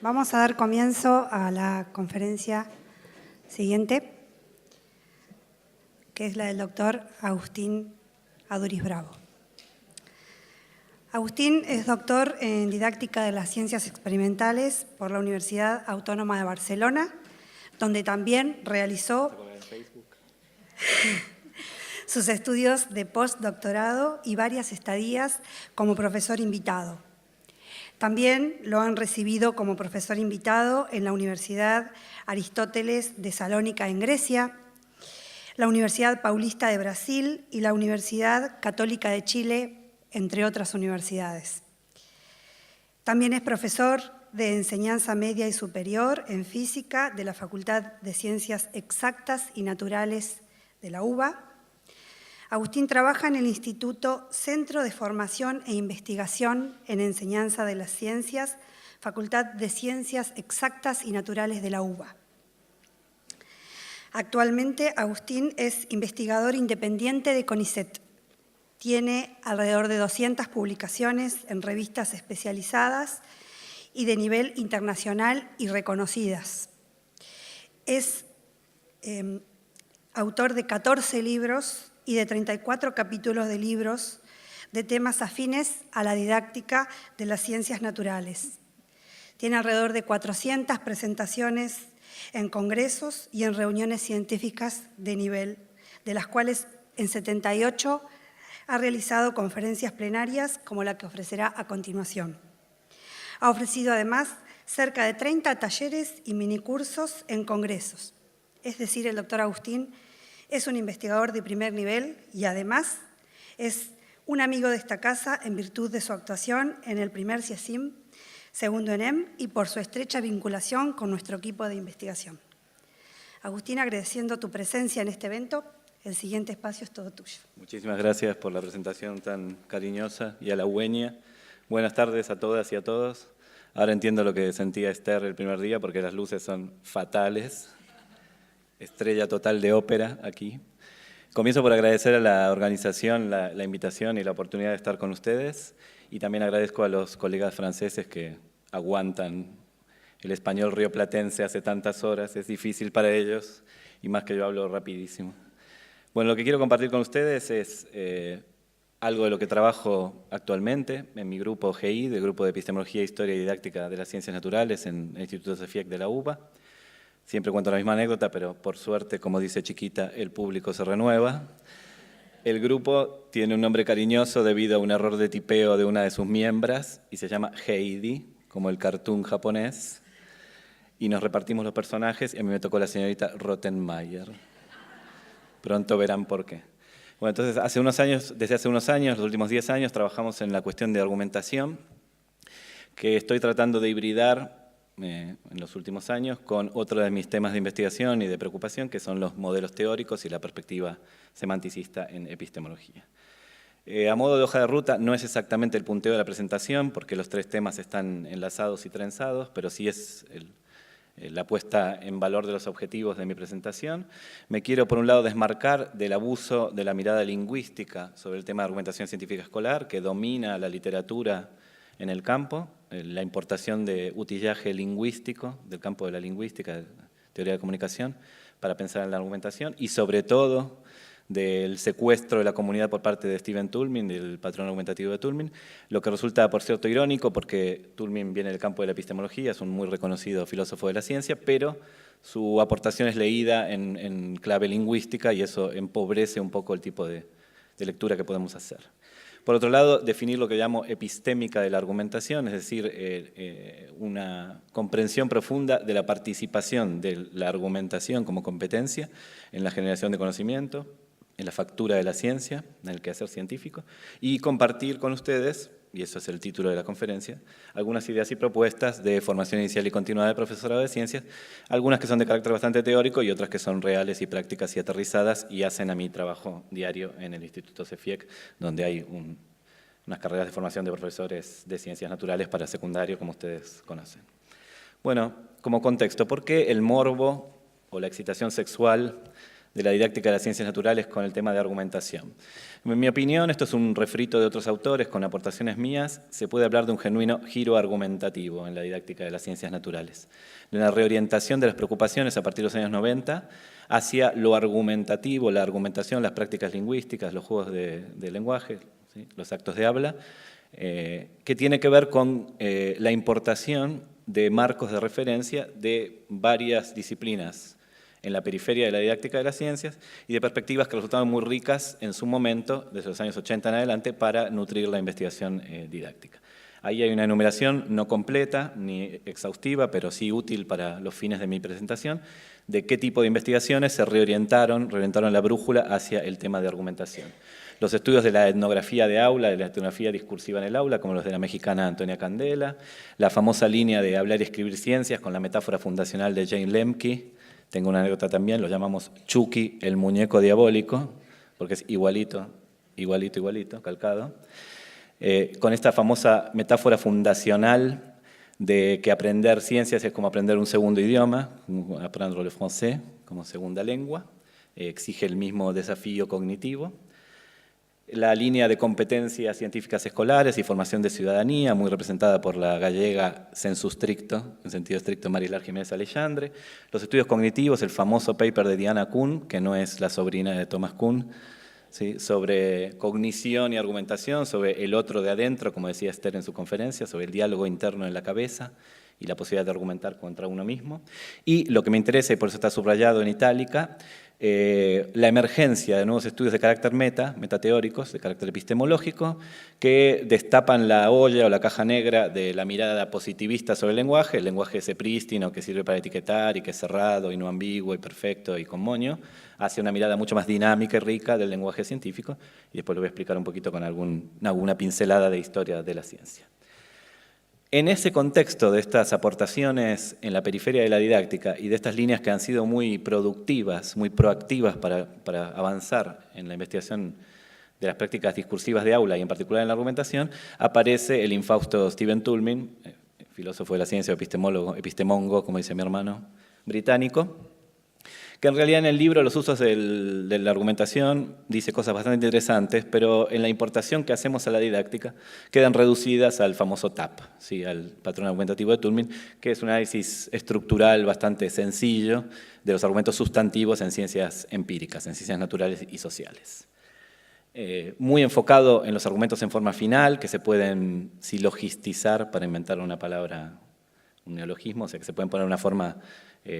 Vamos a dar comienzo a la conferencia siguiente, que es la del doctor Agustín Aduriz Bravo. Agustín es doctor en Didáctica de las Ciencias Experimentales por la Universidad Autónoma de Barcelona, donde también realizó sus estudios de postdoctorado y varias estadías como profesor invitado. También lo han recibido como profesor invitado en la Universidad Aristóteles de Salónica en Grecia, la Universidad Paulista de Brasil y la Universidad Católica de Chile, entre otras universidades. También es profesor de enseñanza media y superior en física de la Facultad de Ciencias Exactas y Naturales de la UBA. Agustín trabaja en el Instituto Centro de Formación e Investigación en Enseñanza de las Ciencias, Facultad de Ciencias Exactas y Naturales de la UBA. Actualmente, Agustín es investigador independiente de CONICET. Tiene alrededor de 200 publicaciones en revistas especializadas y de nivel internacional y reconocidas. Es autor de 14 libros y de 34 capítulos de libros de temas afines a la didáctica de las ciencias naturales. Tiene alrededor de 400 presentaciones en congresos y en reuniones científicas de nivel, de las cuales en 78 ha realizado conferencias plenarias como la que ofrecerá a continuación. Ha ofrecido además cerca de 30 talleres y minicursos en congresos. Es decir, el doctor Agustín es un investigador de primer nivel y además es un amigo de esta casa en virtud de su actuación en el primer CIESIM, segundo ENEM y por su estrecha vinculación con nuestro equipo de investigación. Agustín, agradeciendo tu presencia en este evento, el siguiente espacio es todo tuyo. Muchísimas gracias por la presentación tan cariñosa y halagüeña. Buenas tardes a todas y a todos. Ahora entiendo lo que sentía Esther el primer día porque las luces son fatales. Estrella total de ópera aquí. Comienzo por agradecer a la organización la invitación y la oportunidad de estar con ustedes y también agradezco a los colegas franceses que aguantan el español rioplatense hace tantas horas, es difícil para ellos y más que yo hablo rapidísimo. Bueno, lo que quiero compartir con ustedes es algo de lo que trabajo actualmente en mi grupo GI, del Grupo de Epistemología, Historia y Didáctica de las Ciencias Naturales en el Instituto CEFIEC de la UBA. Siempre cuento la misma anécdota, pero por suerte, como dice Chiquita, el público se renueva. El grupo tiene un nombre cariñoso debido a un error de tipeo de una de sus miembros y se llama Heidi, como el cartoon japonés. Y nos repartimos los personajes y a mí me tocó la señorita Rottenmeier. Pronto verán por qué. Bueno, entonces, desde hace unos años, los últimos 10 años, trabajamos en la cuestión de argumentación, que estoy tratando de hibridar en los últimos años con otro de mis temas de investigación y de preocupación, que son los modelos teóricos y la perspectiva semanticista en epistemología. A modo de hoja de ruta, no es exactamente el punteo de la presentación, porque los tres temas están enlazados y trenzados, pero sí es la puesta en valor de los objetivos de mi presentación. Me quiero, por un lado, desmarcar del abuso de la mirada lingüística sobre el tema de argumentación científica escolar, que domina la literatura en el campo, la importación de utillaje lingüístico, del campo de la lingüística, de teoría de comunicación, para pensar en la argumentación, y sobre todo del secuestro de la comunidad por parte de Stephen Toulmin, del patrón argumentativo de Toulmin, lo que resulta, por cierto, irónico, porque Toulmin viene del campo de la epistemología, es un muy reconocido filósofo de la ciencia, pero su aportación es leída en clave lingüística y eso empobrece un poco el tipo de lectura que podemos hacer. Por otro lado, definir lo que llamo epistémica de la argumentación, es decir, una comprensión profunda de la participación de la argumentación como competencia en la generación de conocimiento, en la factura de la ciencia, en el quehacer científico, y compartir con ustedes, y eso es el título de la conferencia, algunas ideas y propuestas de formación inicial y continuada de profesorado de ciencias, algunas que son de carácter bastante teórico y otras que son reales y prácticas y aterrizadas y hacen a mi trabajo diario en el Instituto CEFIEC, donde hay unas carreras de formación de profesores de ciencias naturales para secundario, como ustedes conocen. Bueno, como contexto, ¿por qué el morbo o la excitación sexual de la didáctica de las ciencias naturales con el tema de argumentación. En mi opinión, esto es un refrito de otros autores con aportaciones mías, se puede hablar de un genuino giro argumentativo en la didáctica de las ciencias naturales, de una reorientación de las preocupaciones a partir de los años 90 hacia lo argumentativo, la argumentación, las prácticas lingüísticas, los juegos de lenguaje, ¿sí? Los actos de habla, que tiene que ver con la importación de marcos de referencia de varias disciplinas en la periferia de la didáctica de las ciencias y de perspectivas que resultaron muy ricas en su momento, desde los años 80 en adelante, para nutrir la investigación didáctica. Ahí hay una enumeración no completa ni exhaustiva, pero sí útil para los fines de mi presentación, de qué tipo de investigaciones se reorientaron la brújula hacia el tema de argumentación. Los estudios de la etnografía de aula, de la etnografía discursiva en el aula, como los de la mexicana Antonia Candela, la famosa línea de hablar y escribir ciencias con la metáfora fundacional de Jane Lemke. Tengo una anécdota también, lo llamamos Chucky, el muñeco diabólico, porque es igualito, igualito, igualito, calcado. Con esta famosa metáfora fundacional de que aprender ciencias es como aprender un segundo idioma, aprender le français como segunda lengua, exige el mismo desafío cognitivo. La línea de competencias científicas escolares y formación de ciudadanía, muy representada por la gallega sensu stricto, en sentido estricto Marilar Jiménez Alexandre. Los estudios cognitivos, el famoso paper de Diana Kuhn, que no es la sobrina de Thomas Kuhn, ¿sí? Sobre cognición y argumentación, sobre el otro de adentro, como decía Esther en su conferencia, sobre el diálogo interno en la cabeza y la posibilidad de argumentar contra uno mismo. Y lo que me interesa, y por eso está subrayado en itálica, la emergencia de nuevos estudios de carácter metateóricos, de carácter epistemológico, que destapan la olla o la caja negra de la mirada positivista sobre el lenguaje ese prístino que sirve para etiquetar y que es cerrado y no ambiguo y perfecto y con moño, hacia una mirada mucho más dinámica y rica del lenguaje científico, y después lo voy a explicar un poquito con alguna pincelada de historia de la ciencia. En ese contexto de estas aportaciones en la periferia de la didáctica y de estas líneas que han sido muy productivas, muy proactivas para avanzar en la investigación de las prácticas discursivas de aula y en particular en la argumentación, aparece el infausto Stephen Toulmin, filósofo de la ciencia, epistemongo, como dice mi hermano, británico, que en realidad en el libro los usos de la argumentación dice cosas bastante interesantes, pero en la importación que hacemos a la didáctica quedan reducidas al famoso TAP, ¿sí? Al patrón argumentativo de Toulmin, que es un análisis estructural bastante sencillo de los argumentos sustantivos en ciencias empíricas, en ciencias naturales y sociales. Muy enfocado en los argumentos en forma final, que se pueden silogistizar, para inventar una palabra, un neologismo, o sea que se pueden poner una forma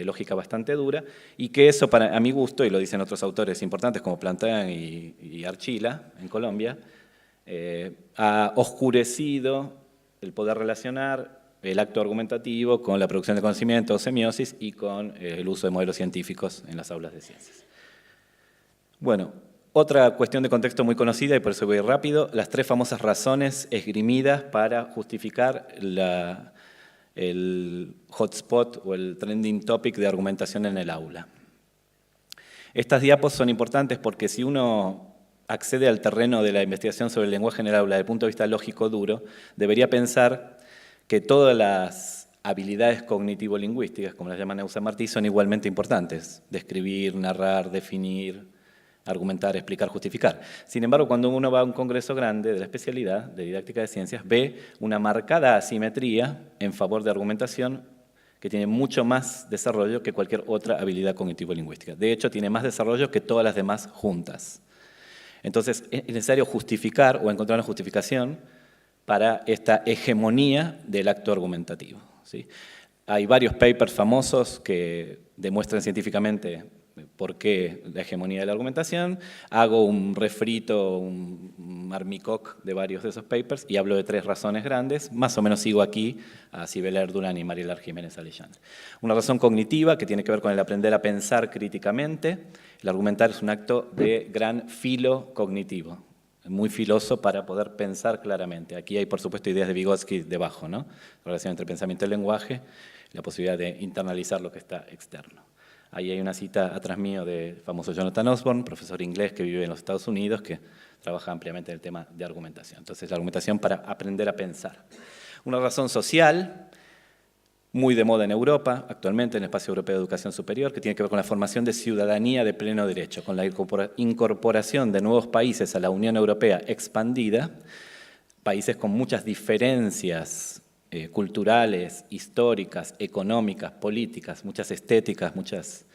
lógica bastante dura, y que eso, a mi gusto, y lo dicen otros autores importantes como Plantin y Archila, en Colombia, ha oscurecido el poder relacionar el acto argumentativo con la producción de conocimiento o semiosis y con el uso de modelos científicos en las aulas de ciencias. Bueno, otra cuestión de contexto muy conocida, y por eso voy rápido, las tres famosas razones esgrimidas para justificar el hotspot o el trending topic de argumentación en el aula. Estas diapos son importantes porque si uno accede al terreno de la investigación sobre el lenguaje en el aula desde el punto de vista lógico duro, debería pensar que todas las habilidades cognitivo-lingüísticas, como las llama Neusa-Martí, son igualmente importantes: describir, narrar, definir, argumentar, explicar, justificar. Sin embargo, cuando uno va a un congreso grande de la especialidad de didáctica de ciencias, ve una marcada asimetría en favor de argumentación que tiene mucho más desarrollo que cualquier otra habilidad cognitivo-lingüística. De hecho, tiene más desarrollo que todas las demás juntas. Entonces, es necesario justificar o encontrar una justificación para esta hegemonía del acto argumentativo, ¿sí? Hay varios papers famosos que demuestran científicamente por qué la hegemonía de la argumentación. Hago un refrito, un armicoc de varios de esos papers y hablo de tres razones grandes. Más o menos sigo aquí a Sibel Erdulán y Marilar Jiménez Alexandre. Una razón cognitiva que tiene que ver con el aprender a pensar críticamente. El argumentar es un acto de gran filo cognitivo, muy filoso para poder pensar claramente. Aquí hay, por supuesto, ideas de Vygotsky debajo, ¿no? La relación entre pensamiento y lenguaje, la posibilidad de internalizar lo que está externo. Ahí hay una cita atrás mío del famoso Jonathan Osborne, profesor inglés que vive en los Estados Unidos, que trabaja ampliamente en el tema de argumentación. Entonces, la argumentación para aprender a pensar. Una razón social, muy de moda en Europa, actualmente en el Espacio Europeo de Educación Superior, que tiene que ver con la formación de ciudadanía de pleno derecho, con la incorporación de nuevos países a la Unión Europea expandida, países con muchas diferencias culturales, históricas, económicas, políticas, muchas estéticas, muchas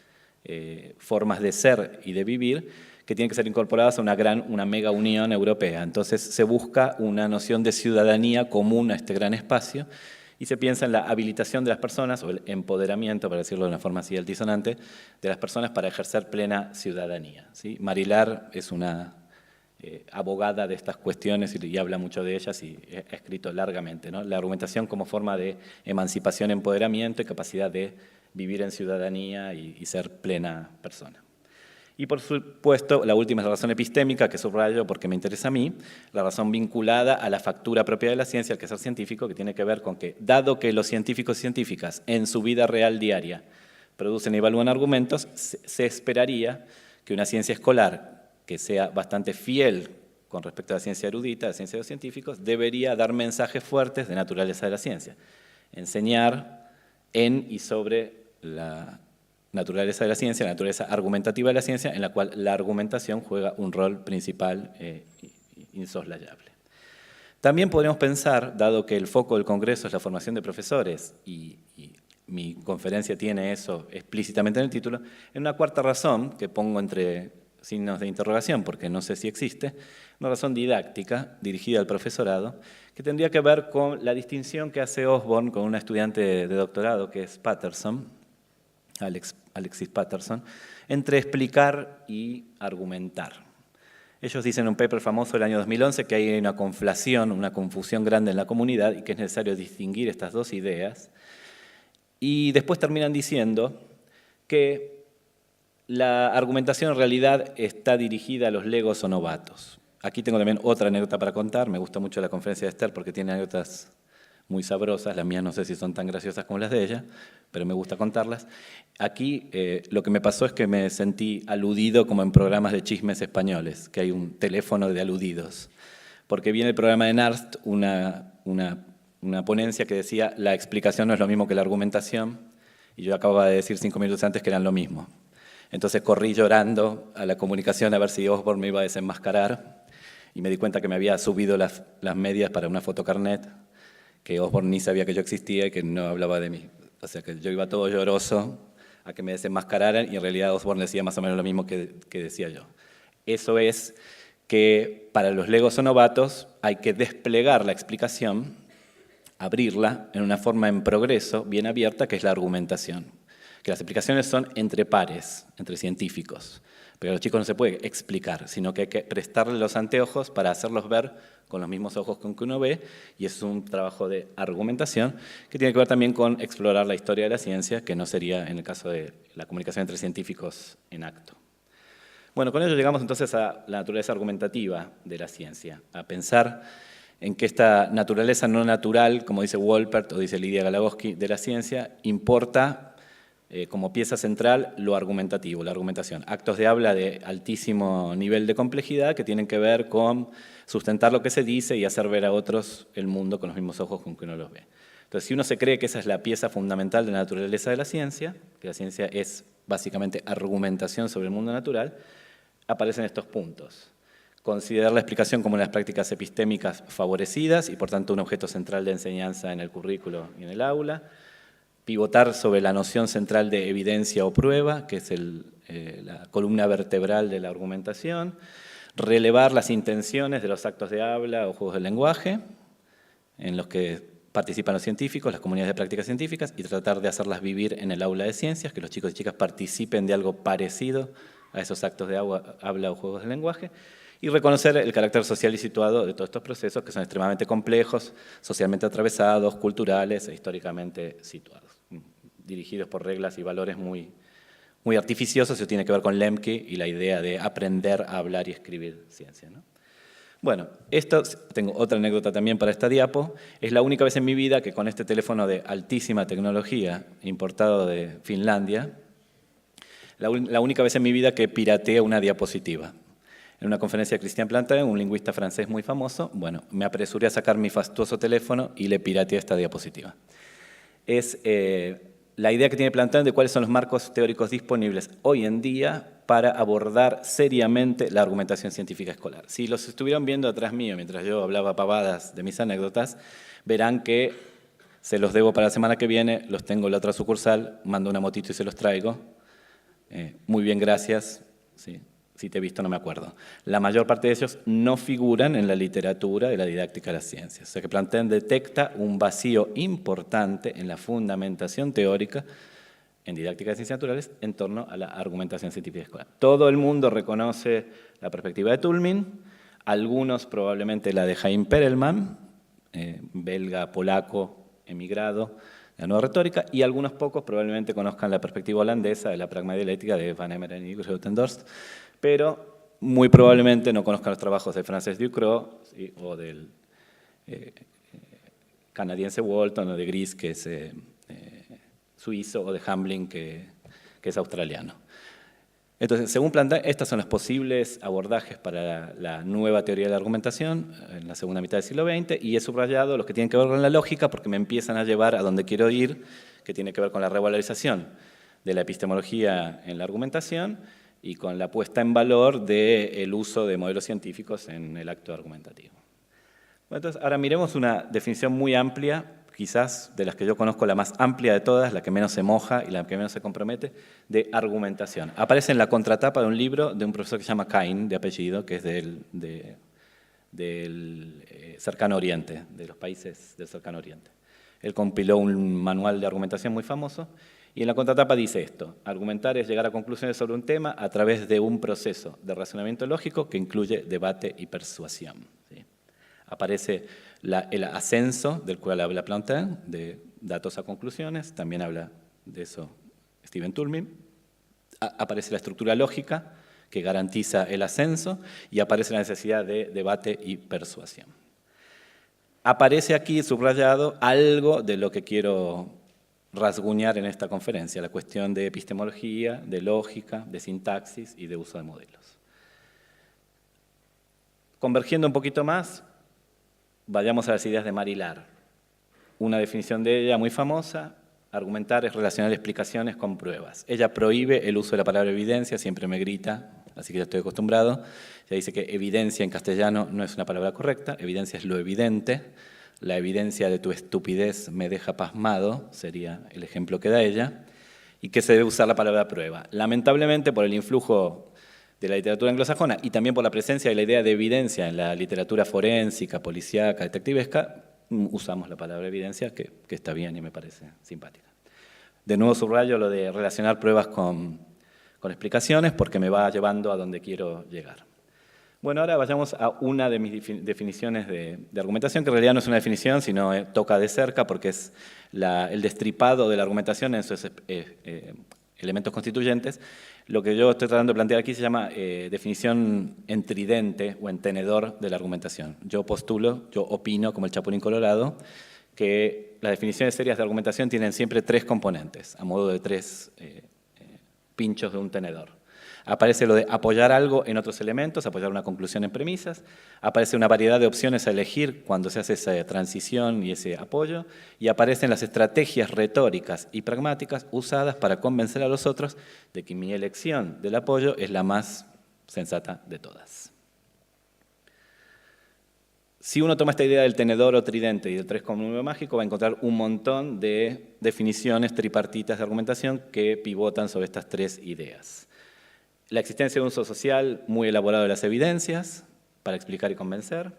formas de ser y de vivir, que tienen que ser incorporadas a una mega unión europea. Entonces se busca una noción de ciudadanía común a este gran espacio y se piensa en la habilitación de las personas, o el empoderamiento, para decirlo de una forma así altisonante, de las personas para ejercer plena ciudadanía, ¿sí? Marilar es una abogada de estas cuestiones y habla mucho de ellas y ha escrito largamente, ¿no? La argumentación como forma de emancipación, empoderamiento y capacidad de vivir en ciudadanía y ser plena persona. Y por supuesto, la última es la razón epistémica, que subrayo porque me interesa a mí, la razón vinculada a la factura propia de la ciencia, el quehacer científico, que tiene que ver con que, dado que los científicos y científicas en su vida real diaria producen y evalúan argumentos, se esperaría que una ciencia escolar que sea bastante fiel con respecto a la ciencia erudita, a la ciencia de los científicos, debería dar mensajes fuertes de naturaleza de la ciencia. Enseñar en y sobre la naturaleza de la ciencia, la naturaleza argumentativa de la ciencia, en la cual la argumentación juega un rol principal insoslayable. También podríamos pensar, dado que el foco del Congreso es la formación de profesores, y mi conferencia tiene eso explícitamente en el título, en una cuarta razón, que pongo entre signos de interrogación, porque no sé si existe, una razón didáctica dirigida al profesorado, que tendría que ver con la distinción que hace Osborne con una estudiante de doctorado, que es Patterson, Alexis Patterson, entre explicar y argumentar. Ellos dicen en un paper famoso del año 2011 que hay una conflación, una confusión grande en la comunidad y que es necesario distinguir estas dos ideas. Y después terminan diciendo que la argumentación en realidad está dirigida a los legos o novatos. Aquí tengo también otra anécdota para contar. Me gusta mucho la conferencia de Esther porque tiene anécdotas muy sabrosas. Las mías no sé si son tan graciosas como las de ella, pero me gusta contarlas. Aquí lo que me pasó es que me sentí aludido como en programas de chismes españoles, que hay un teléfono de aludidos. Porque vi en el programa de Narst una ponencia que decía la explicación no es lo mismo que la argumentación, y yo acababa de decir 5 minutos antes que eran lo mismo. Entonces corrí llorando a la comunicación a ver si Osborne me iba a desenmascarar, y me di cuenta que me había subido las medias para una fotocarnet, que Osborne ni sabía que yo existía y que no hablaba de mí. O sea que yo iba todo lloroso a que me desenmascararan y en realidad Osborne decía más o menos lo mismo que decía yo. Eso es que para los legos o novatos hay que desplegar la explicación, abrirla en una forma en progreso, bien abierta, que es la argumentación. Que las explicaciones son entre pares, entre científicos. Pero a los chicos no se puede explicar, sino que hay que prestarle los anteojos para hacerlos ver con los mismos ojos con que uno ve, y es un trabajo de argumentación que tiene que ver también con explorar la historia de la ciencia, que no sería en el caso de la comunicación entre científicos en acto. Bueno, con ello llegamos entonces a la naturaleza argumentativa de la ciencia, a pensar en que esta naturaleza no natural, como dice Wolpert o dice Lidia Galagowski, de la ciencia, importa como pieza central lo argumentativo, la argumentación. Actos de habla de altísimo nivel de complejidad que tienen que ver con sustentar lo que se dice y hacer ver a otros el mundo con los mismos ojos con que uno los ve. Entonces, si uno se cree que esa es la pieza fundamental de la naturaleza de la ciencia, que la ciencia es básicamente argumentación sobre el mundo natural, aparecen estos puntos. Considerar la explicación como unas prácticas epistémicas favorecidas y por tanto un objeto central de enseñanza en el currículo y en el aula. Pivotar sobre la noción central de evidencia o prueba, que es la columna vertebral de la argumentación. Relevar las intenciones de los actos de habla o juegos del lenguaje, en los que participan los científicos, las comunidades de prácticas científicas, y tratar de hacerlas vivir en el aula de ciencias, que los chicos y chicas participen de algo parecido a esos actos de habla o juegos del lenguaje. Y reconocer el carácter social y situado de todos estos procesos que son extremadamente complejos, socialmente atravesados, culturales e históricamente situados, dirigidos por reglas y valores muy artificiosos. Eso tiene que ver con Lemke y la idea de aprender a hablar y escribir ciencia, ¿no? Bueno, tengo otra anécdota también para esta diapo. Es la única vez en mi vida que con este teléfono de altísima tecnología, importado de Finlandia, la única vez en mi vida que pirateé una diapositiva. En una conferencia de Christian Plantin, un lingüista francés muy famoso, bueno, me apresuré a sacar mi fastuoso teléfono y le pirateé esta diapositiva. es la idea que tiene planteada de cuáles son los marcos teóricos disponibles hoy en día para abordar seriamente la argumentación científica escolar. Si los estuvieron viendo atrás mío mientras yo hablaba pavadas de mis anécdotas, verán que se los debo para la semana que viene, los tengo en la otra sucursal, mando una motito y se los traigo. Muy bien, gracias. Sí, si te he visto no me acuerdo. La mayor parte de ellos no figuran en la literatura de la didáctica de las ciencias. O sea que plantean detecta un vacío importante en la fundamentación teórica en didáctica de ciencias naturales en torno a la argumentación científica escolar. Todo el mundo reconoce la perspectiva de Toulmin, algunos probablemente la de Jaime Perelman, belga, polaco, emigrado, de la nueva retórica, y algunos pocos probablemente conozcan la perspectiva holandesa de la pragmadialéctica de Van Emeren y Grotendorst, pero muy probablemente no conozcan los trabajos de Frances Ducrot o del canadiense Walton o de Gris, que es suizo, o de Hamblin, que es australiano. Entonces, según plantea, estos son los posibles abordajes para la nueva teoría de la argumentación en la segunda mitad del siglo XX, y he subrayado los que tienen que ver con la lógica porque me empiezan a llevar a donde quiero ir, que tiene que ver con la revalorización de la epistemología en la argumentación y con la puesta en valor del uso de modelos científicos en el acto argumentativo. Bueno, entonces, ahora miremos una definición muy amplia, quizás de las que yo conozco la más amplia de todas, la que menos se moja y la que menos se compromete, de argumentación. Aparece en la contratapa de un libro de un profesor que se llama Cain, de apellido, que es del Cercano Oriente, de los países del Cercano Oriente. Él compiló un manual de argumentación muy famoso, y en la contratapa dice esto: argumentar es llegar a conclusiones sobre un tema a través de un proceso de razonamiento lógico que incluye debate y persuasión. ¿Sí? Aparece el ascenso, del cual habla Plantin, de datos a conclusiones, también habla de eso Stephen Toulmin. Aparece la estructura lógica, que garantiza el ascenso, y aparece la necesidad de debate y persuasión. Aparece aquí subrayado algo de lo que quiero rasguñar en esta conferencia, la cuestión de epistemología, de lógica, de sintaxis y de uso de modelos. Convergiendo un poquito más, vayamos a las ideas de Marilar. Una definición de ella muy famosa: argumentar es relacionar explicaciones con pruebas. Ella prohíbe el uso de la palabra evidencia, siempre me grita, así que ya estoy acostumbrado. Ella dice que evidencia en castellano no es una palabra correcta, evidencia es lo evidente. La evidencia de tu estupidez me deja pasmado, sería el ejemplo que da ella, y que se debe usar la palabra prueba. Lamentablemente, por el influjo de la literatura anglosajona y también por la presencia de la idea de evidencia en la literatura forénsica, policíaca, detectivesca, usamos la palabra evidencia, que está bien y me parece simpática. De nuevo subrayo lo de relacionar pruebas con explicaciones, porque me va llevando a donde quiero llegar. Bueno, ahora vayamos a una de mis definiciones de argumentación, que en realidad no es una definición, sino toca de cerca, porque es el destripado de la argumentación en sus elementos constituyentes. Lo que yo estoy tratando de plantear aquí se llama definición en tridente o en tenedor de la argumentación. Yo postulo, yo opino, como el Chapulín Colorado, que las definiciones serias de argumentación tienen siempre tres componentes, a modo de tres pinchos de un tenedor. Aparece lo de apoyar algo en otros elementos, apoyar una conclusión en premisas. Aparece una variedad de opciones a elegir cuando se hace esa transición y ese apoyo. Y aparecen las estrategias retóricas y pragmáticas usadas para convencer a los otros de que mi elección del apoyo es la más sensata de todas. Si uno toma esta idea del tenedor o tridente y del 3 como número mágico, va a encontrar un montón de definiciones tripartitas de argumentación que pivotan sobre estas tres ideas. La existencia de un uso social muy elaborado de las evidencias para explicar y convencer,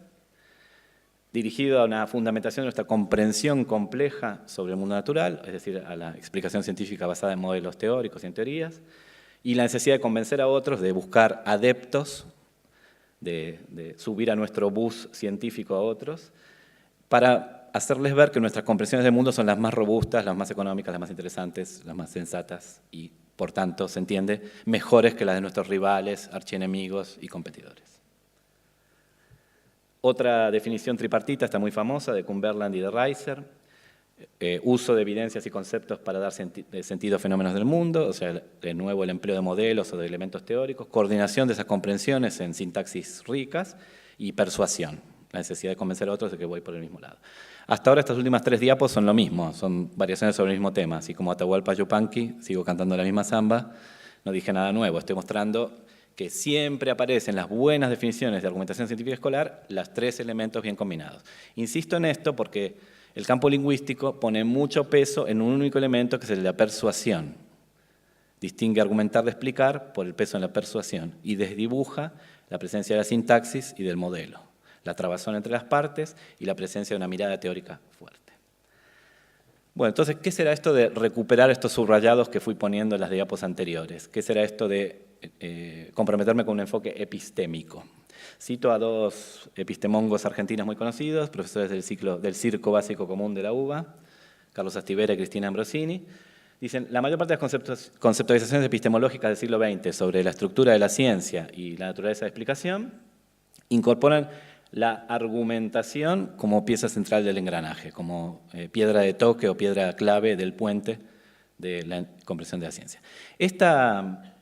dirigido a una fundamentación de nuestra comprensión compleja sobre el mundo natural, es decir, a la explicación científica basada en modelos teóricos y en teorías, y la necesidad de convencer a otros, de buscar adeptos, de subir a nuestro bus científico a otros, para hacerles ver que nuestras comprensiones del mundo son las más robustas, las más económicas, las más interesantes, las más sensatas y, por tanto, se entiende, mejores que las de nuestros rivales, archienemigos y competidores. Otra definición tripartita está muy famosa, de Cumberland y de Reiser: uso de evidencias y conceptos para dar sentido a fenómenos del mundo, o sea, de nuevo el empleo de modelos o de elementos teóricos, coordinación de esas comprensiones en sintaxis ricas y persuasión. la necesidad de convencer a otros de que voy por el mismo lado. Hasta ahora estas últimas 3 diapos son lo mismo, son variaciones sobre el mismo tema, así como Atahualpa Yupanqui, sigo cantando la misma samba, no dije nada nuevo, estoy mostrando que siempre aparecen las buenas definiciones de argumentación científica escolar, los 3 elementos bien combinados. Insisto en esto porque el campo lingüístico pone mucho peso en un único elemento que es el de la persuasión. Distingue argumentar de explicar por el peso en la persuasión y desdibuja la presencia de la sintaxis y del modelo, la trabazón entre las partes y la presencia de una mirada teórica fuerte. Bueno, entonces, ¿qué será esto de recuperar estos subrayados que fui poniendo en las diapos anteriores? ¿Qué será esto de comprometerme con un enfoque epistémico? Cito a 2 epistemólogos argentinos muy conocidos, profesores del Circo Básico Común de la UBA, Carlos Astivera y Cristina Ambrosini. Dicen, la mayor parte de las conceptualizaciones epistemológicas del siglo XX sobre la estructura de la ciencia y la naturaleza de explicación incorporan la argumentación como pieza central del engranaje, como piedra de toque o piedra clave del puente de la comprensión de la ciencia. Esta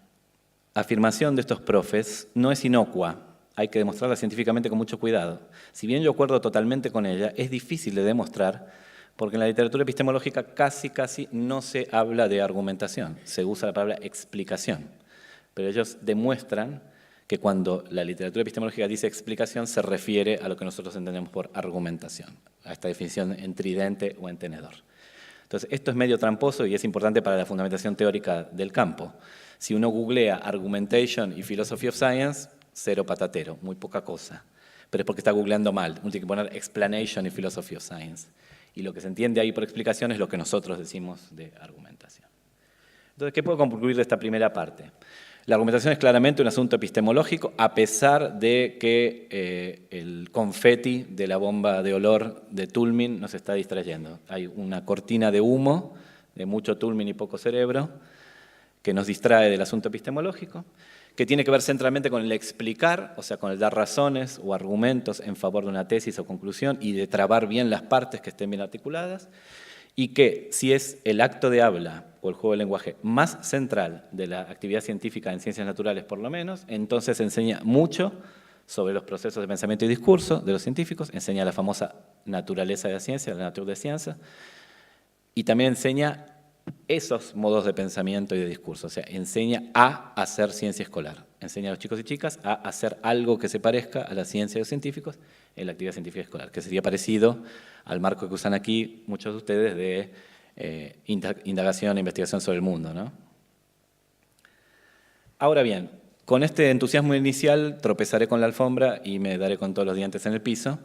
afirmación de estos profes no es inocua, hay que demostrarla científicamente con mucho cuidado. Si bien yo acuerdo totalmente con ella, es difícil de demostrar porque en la literatura epistemológica casi no se habla de argumentación, se usa la palabra explicación. Pero ellos demuestran que cuando la literatura epistemológica dice explicación se refiere a lo que nosotros entendemos por argumentación, a esta definición en tridente o en tenedor. Entonces, esto es medio tramposo y es importante para la fundamentación teórica del campo. Si uno googlea argumentation y philosophy of science, 0 patatero, muy poca cosa. Pero es porque está googleando mal, uno tiene que poner explanation y philosophy of science. Y lo que se entiende ahí por explicación es lo que nosotros decimos de argumentación. Entonces, ¿qué puedo concluir de esta primera parte? La argumentación es claramente un asunto epistemológico, a pesar de que el confeti de la bomba de olor de Toulmin nos está distrayendo. Hay una cortina de humo, de mucho Toulmin y poco cerebro, que nos distrae del asunto epistemológico, que tiene que ver centralmente con el explicar, o sea, con el dar razones o argumentos en favor de una tesis o conclusión y de trabar bien las partes que estén bien articuladas, y que si es el acto de habla o el juego del lenguaje más central de la actividad científica en ciencias naturales por lo menos, entonces enseña mucho sobre los procesos de pensamiento y discurso de los científicos, enseña la famosa naturaleza de la ciencia, la nature de ciencia, y también enseña esos modos de pensamiento y de discurso, o sea, enseña a hacer ciencia escolar, enseña a los chicos y chicas a hacer algo que se parezca a la ciencia de los científicos en la actividad científica escolar, que sería parecido al marco que usan aquí muchos de ustedes de indagación e investigación sobre el mundo, ¿no? Ahora bien, con este entusiasmo inicial tropezaré con la alfombra y me daré con todos los dientes en el piso,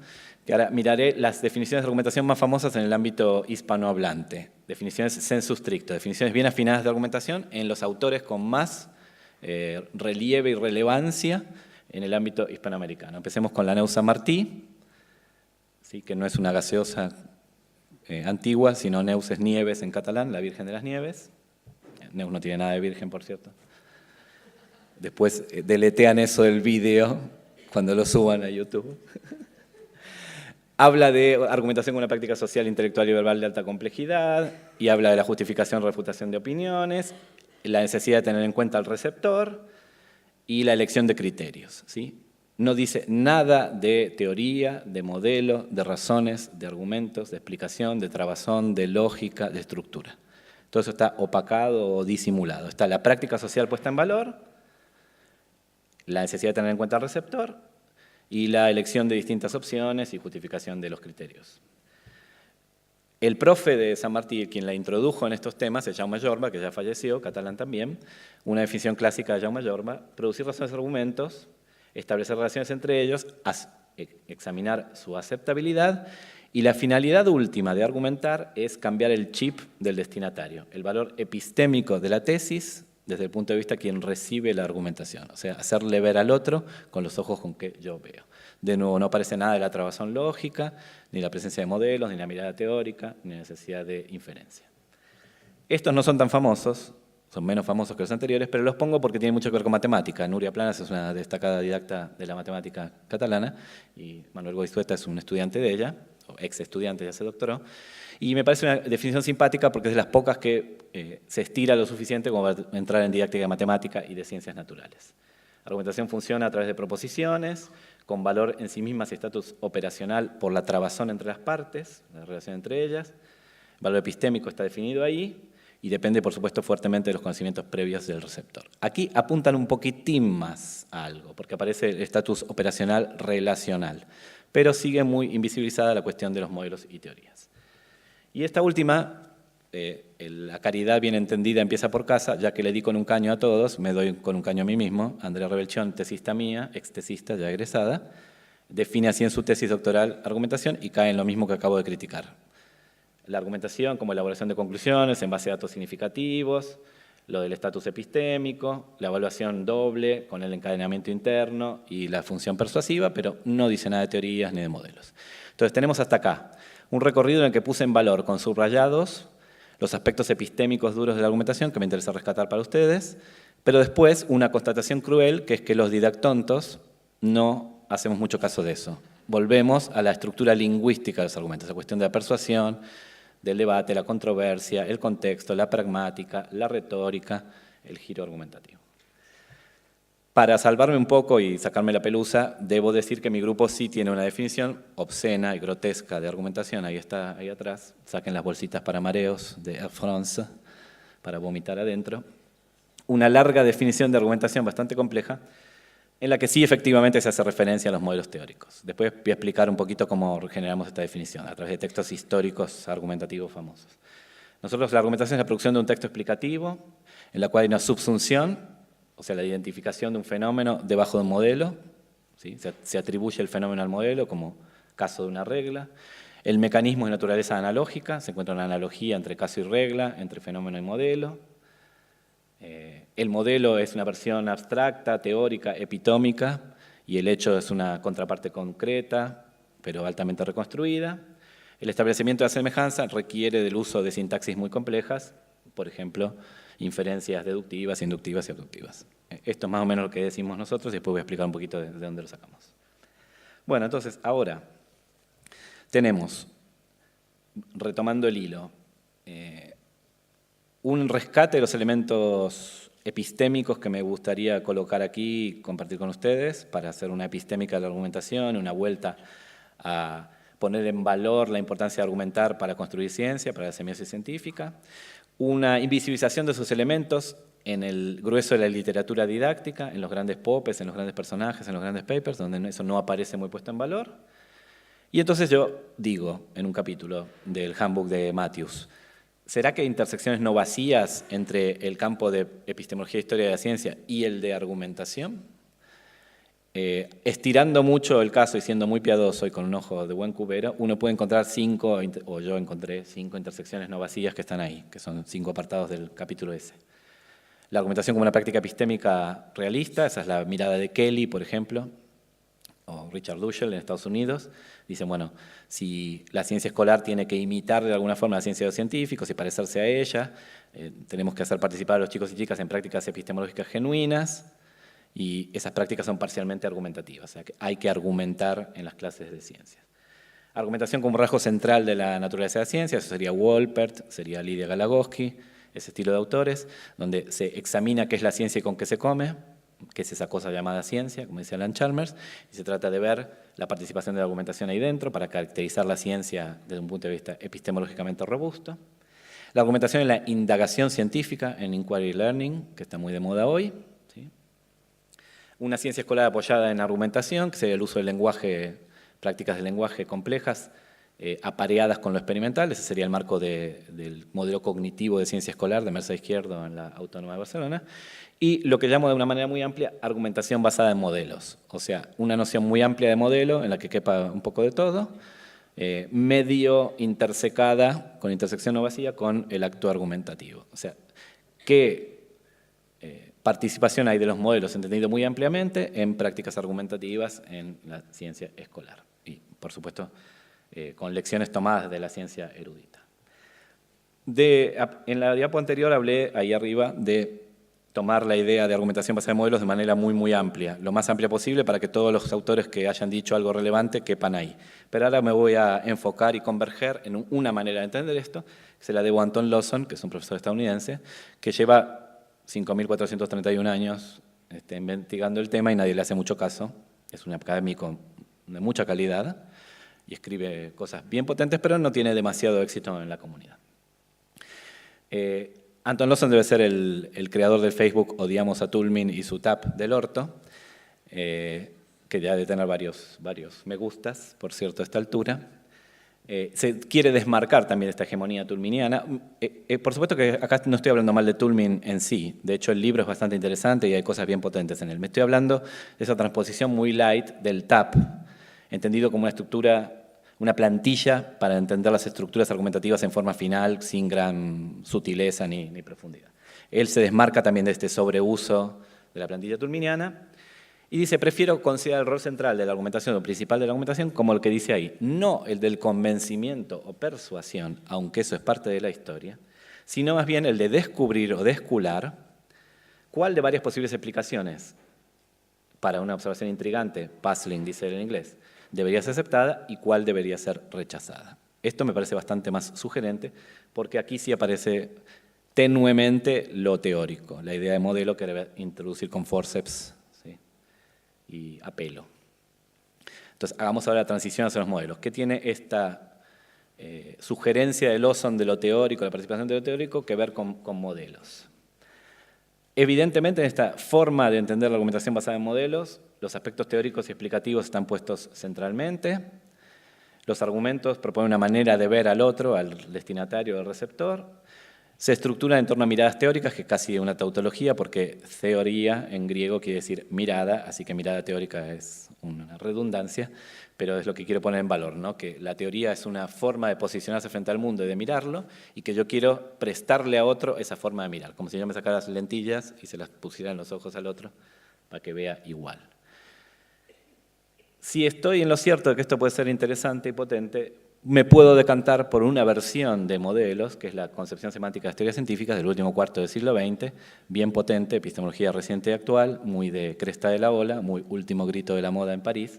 que ahora miraré las definiciones de argumentación más famosas en el ámbito hispanohablante, definiciones sensu stricto, definiciones bien afinadas de argumentación en los autores con más relieve y relevancia en el ámbito hispanoamericano. Empecemos con la Neus Martí, ¿sí? Que no es una gaseosa antigua, sino Neus es Nieves en catalán, la Virgen de las Nieves. Neus no tiene nada de virgen, por cierto. Después deletean eso del vídeo cuando lo suban a YouTube. Habla de argumentación con una práctica social, intelectual y verbal de alta complejidad, y habla de la justificación o refutación de opiniones, la necesidad de tener en cuenta al receptor y la elección de criterios, ¿sí? No dice nada de teoría, de modelo, de razones, de argumentos, de explicación, de trabazón, de lógica, de estructura. Todo eso está opacado o disimulado. Está la práctica social puesta en valor, la necesidad de tener en cuenta al receptor y la elección de distintas opciones y justificación de los criterios. El profe de San Martí, quien la introdujo en estos temas, es Jaume Jorba, que ya falleció, catalán también, una definición clásica de Jaume Jorba: producir razones y argumentos, establecer relaciones entre ellos, examinar su aceptabilidad, y la finalidad última de argumentar es cambiar el chip del destinatario, el valor epistémico de la tesis desde el punto de vista de quien recibe la argumentación, o sea, hacerle ver al otro con los ojos con que yo veo. De nuevo, no aparece nada de la trabazón lógica, ni la presencia de modelos, ni la mirada teórica, ni la necesidad de inferencia. Estos no son tan famosos, son menos famosos que los anteriores, pero los pongo porque tienen mucho que ver con matemática. Nuria Planas es una destacada didacta de la matemática catalana y Manuel Goizueta es un estudiante de ella, o ex estudiante, ya se doctoró. Y me parece una definición simpática porque es de las pocas que se estira lo suficiente como para entrar en didáctica de matemática y de ciencias naturales. Argumentación funciona a través de proposiciones, con valor en sí mismas y estatus operacional por la trabazón entre las partes, la relación entre ellas. El valor epistémico está definido ahí y depende, por supuesto, fuertemente de los conocimientos previos del receptor. Aquí apuntan un poquitín más a algo, porque aparece el estatus operacional relacional, pero sigue muy invisibilizada la cuestión de los modelos y teorías. Y esta última, la caridad bien entendida empieza por casa, ya que le di con un caño a todos, me doy con un caño a mí mismo. Andrea Rebelchón, tesista mía, ex-tesista ya egresada, define así en su tesis doctoral argumentación y cae en lo mismo que acabo de criticar. La argumentación como elaboración de conclusiones en base a datos significativos, lo del estatus epistémico, la evaluación doble con el encadenamiento interno y la función persuasiva, pero no dice nada de teorías ni de modelos. Entonces tenemos hasta acá un recorrido en el que puse en valor con subrayados los aspectos epistémicos duros de la argumentación que me interesa rescatar para ustedes, pero después una constatación cruel, que es que los didactontos no hacemos mucho caso de eso. Volvemos a la estructura lingüística de los argumentos, la cuestión de la persuasión, del debate, la controversia, el contexto, la pragmática, la retórica, el giro argumentativo. Para salvarme un poco y sacarme la pelusa, debo decir que mi grupo sí tiene una definición obscena y grotesca de argumentación. Ahí está, ahí atrás. Saquen las bolsitas para mareos de Air France para vomitar adentro. Una larga definición de argumentación bastante compleja, en la que sí efectivamente se hace referencia a los modelos teóricos. Después voy a explicar un poquito cómo generamos esta definición, a través de textos históricos argumentativos famosos. Nosotros la argumentación es la producción de un texto explicativo, en la cual hay una subsunción, o sea, la identificación de un fenómeno debajo de un modelo, ¿sí? Se atribuye el fenómeno al modelo como caso de una regla. El mecanismo de naturaleza analógica, se encuentra una analogía entre caso y regla, entre fenómeno y modelo. El modelo es una versión abstracta, teórica, epitómica, y el hecho es una contraparte concreta, pero altamente reconstruida. El establecimiento de la semejanza requiere del uso de sintaxis muy complejas, por ejemplo, inferencias deductivas, inductivas y abductivas. Esto es más o menos lo que decimos nosotros y después voy a explicar un poquito de dónde lo sacamos. Bueno, entonces, ahora tenemos, retomando el hilo, un rescate de los elementos epistémicos que me gustaría colocar aquí y compartir con ustedes para hacer una epistémica de la argumentación, una vuelta a poner en valor la importancia de argumentar para construir ciencia, para la semiosis científica, una invisibilización de sus elementos en el grueso de la literatura didáctica, en los grandes popes, en los grandes personajes, en los grandes papers, donde eso no aparece muy puesto en valor. Y entonces yo digo, en un capítulo del Handbook de Matthews, ¿será que hay intersecciones no vacías entre el campo de epistemología e historia de la ciencia y el de argumentación? Estirando mucho el caso y siendo muy piadoso y con un ojo de buen cubero, uno puede encontrar 5, o yo encontré 5 intersecciones no vacías que están ahí, que son 5 apartados del capítulo ese. La argumentación como una práctica epistémica realista, esa es la mirada de Kelly, por ejemplo, o Richard Dushel en Estados Unidos. Dicen, bueno, si la ciencia escolar tiene que imitar de alguna forma la ciencia de los científicos y parecerse a ella, tenemos que hacer participar a los chicos y chicas en prácticas epistemológicas genuinas, y esas prácticas son parcialmente argumentativas, o sea que hay que argumentar en las clases de ciencias. Argumentación como rasgo central de la naturaleza de la ciencia, eso sería Wolpert, sería Lidia Galagowski, ese estilo de autores, donde se examina qué es la ciencia y con qué se come, qué es esa cosa llamada ciencia, como dice Alan Chalmers, y se trata de ver la participación de la argumentación ahí dentro para caracterizar la ciencia desde un punto de vista epistemológicamente robusto. La argumentación en la indagación científica, en Inquiry Learning, que está muy de moda hoy. Una ciencia escolar apoyada en argumentación, que sería el uso del lenguaje, prácticas de lenguaje complejas, apareadas con lo experimental. Ese sería el marco del modelo cognitivo de ciencia escolar de Mercedes Izquierdo en la Autónoma de Barcelona. Y lo que llamo de una manera muy amplia, argumentación basada en modelos. O sea, una noción muy amplia de modelo en la que quepa un poco de todo, medio intersecada, con intersección no vacía, con el acto argumentativo. O sea, ¿qué participación hay de los modelos, entendido muy ampliamente, en prácticas argumentativas en la ciencia escolar? Y, por supuesto, con lecciones tomadas de la ciencia erudita. En la diapo anterior hablé, ahí arriba, de tomar la idea de argumentación basada en modelos de manera muy, muy amplia, lo más amplia posible para que todos los autores que hayan dicho algo relevante quepan ahí. Pero ahora me voy a enfocar y converger en una manera de entender esto, que se la debo a Anton Lawson, que es un profesor estadounidense, que lleva 5.431 años investigando el tema y nadie le hace mucho caso. Es un académico de mucha calidad y escribe cosas bien potentes, pero no tiene demasiado éxito en la comunidad. Anton Lawson debe ser el creador del Facebook Odiamos a Toulmin y su tap del orto, que ya debe tener varios me gustas, por cierto, a esta altura. Se quiere desmarcar también esta hegemonía tulminiana. Por supuesto que acá no estoy hablando mal de Toulmin en sí. De hecho, el libro es bastante interesante y hay cosas bien potentes en él. Me estoy hablando de esa transposición muy light del TAP, entendido como una estructura, una plantilla para entender las estructuras argumentativas en forma final, sin gran sutileza ni profundidad. Él se desmarca también de este sobreuso de la plantilla tulminiana y dice, prefiero considerar el rol central de la argumentación o principal de la argumentación como el que dice ahí, no el del convencimiento o persuasión, aunque eso es parte de la historia, sino más bien el de descubrir o descular cuál de varias posibles explicaciones para una observación intrigante, puzzling dice él en inglés, debería ser aceptada y cuál debería ser rechazada. Esto me parece bastante más sugerente porque aquí sí aparece tenuemente lo teórico, la idea de modelo que debe introducir con forceps, ¿sí? Y apelo. Entonces, hagamos ahora la transición hacia los modelos. ¿Qué tiene esta sugerencia de Lawson de lo teórico, la participación de lo teórico, que ver con modelos? Evidentemente, en esta forma de entender la argumentación basada en modelos, los aspectos teóricos y explicativos están puestos centralmente. Los argumentos proponen una manera de ver al otro, al destinatario, al receptor. Se estructuran en torno a miradas teóricas, que es casi una tautología, porque teoría en griego quiere decir mirada, así que mirada teórica es una redundancia, pero es lo que quiero poner en valor, ¿no? Que la teoría es una forma de posicionarse frente al mundo y de mirarlo, y que yo quiero prestarle a otro esa forma de mirar, como si yo me sacara las lentillas y se las pusiera en los ojos al otro para que vea igual. Si estoy en lo cierto de que esto puede ser interesante y potente, me puedo decantar por una versión de modelos, que es la concepción semántica de las teorías científicas del último cuarto del siglo XX, bien potente, epistemología reciente y actual, muy de cresta de la ola, muy último grito de la moda en París,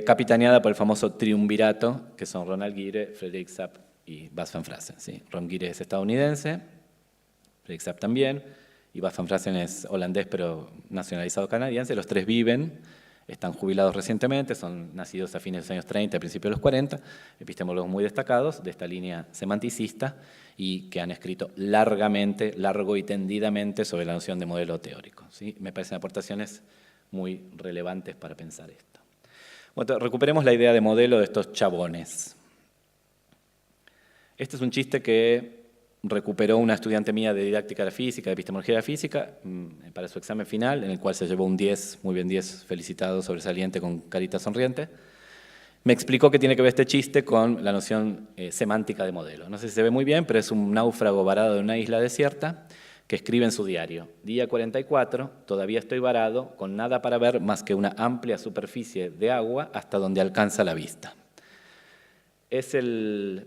capitaneada por el famoso triunvirato, que son Ronald Guire, Frederick Zapp y Bas van Fraassen. ¿Sí? Ron Guire es estadounidense, Frederick Zapp también, y Bas van Fraassen es holandés pero nacionalizado canadiense. Los tres viven, están jubilados recientemente, son nacidos a fines de los años 30, a principios de los 40, epistemólogos muy destacados de esta línea semanticista y que han escrito largo y tendidamente sobre la noción de modelo teórico. ¿Sí? Me parecen aportaciones muy relevantes para pensar esto. Bueno, recuperemos la idea de modelo de estos chabones. Este es un chiste que recuperó una estudiante mía de didáctica de la física, de epistemología de la física, para su examen final, en el cual se llevó un 10, muy bien 10, felicitado, sobresaliente, con carita sonriente. Me explicó que tiene que ver este chiste con la noción semántica de modelo. No sé si se ve muy bien, pero es un náufrago varado en una isla desierta que escribe en su diario: día 44, todavía estoy varado, con nada para ver más que una amplia superficie de agua hasta donde alcanza la vista. Es el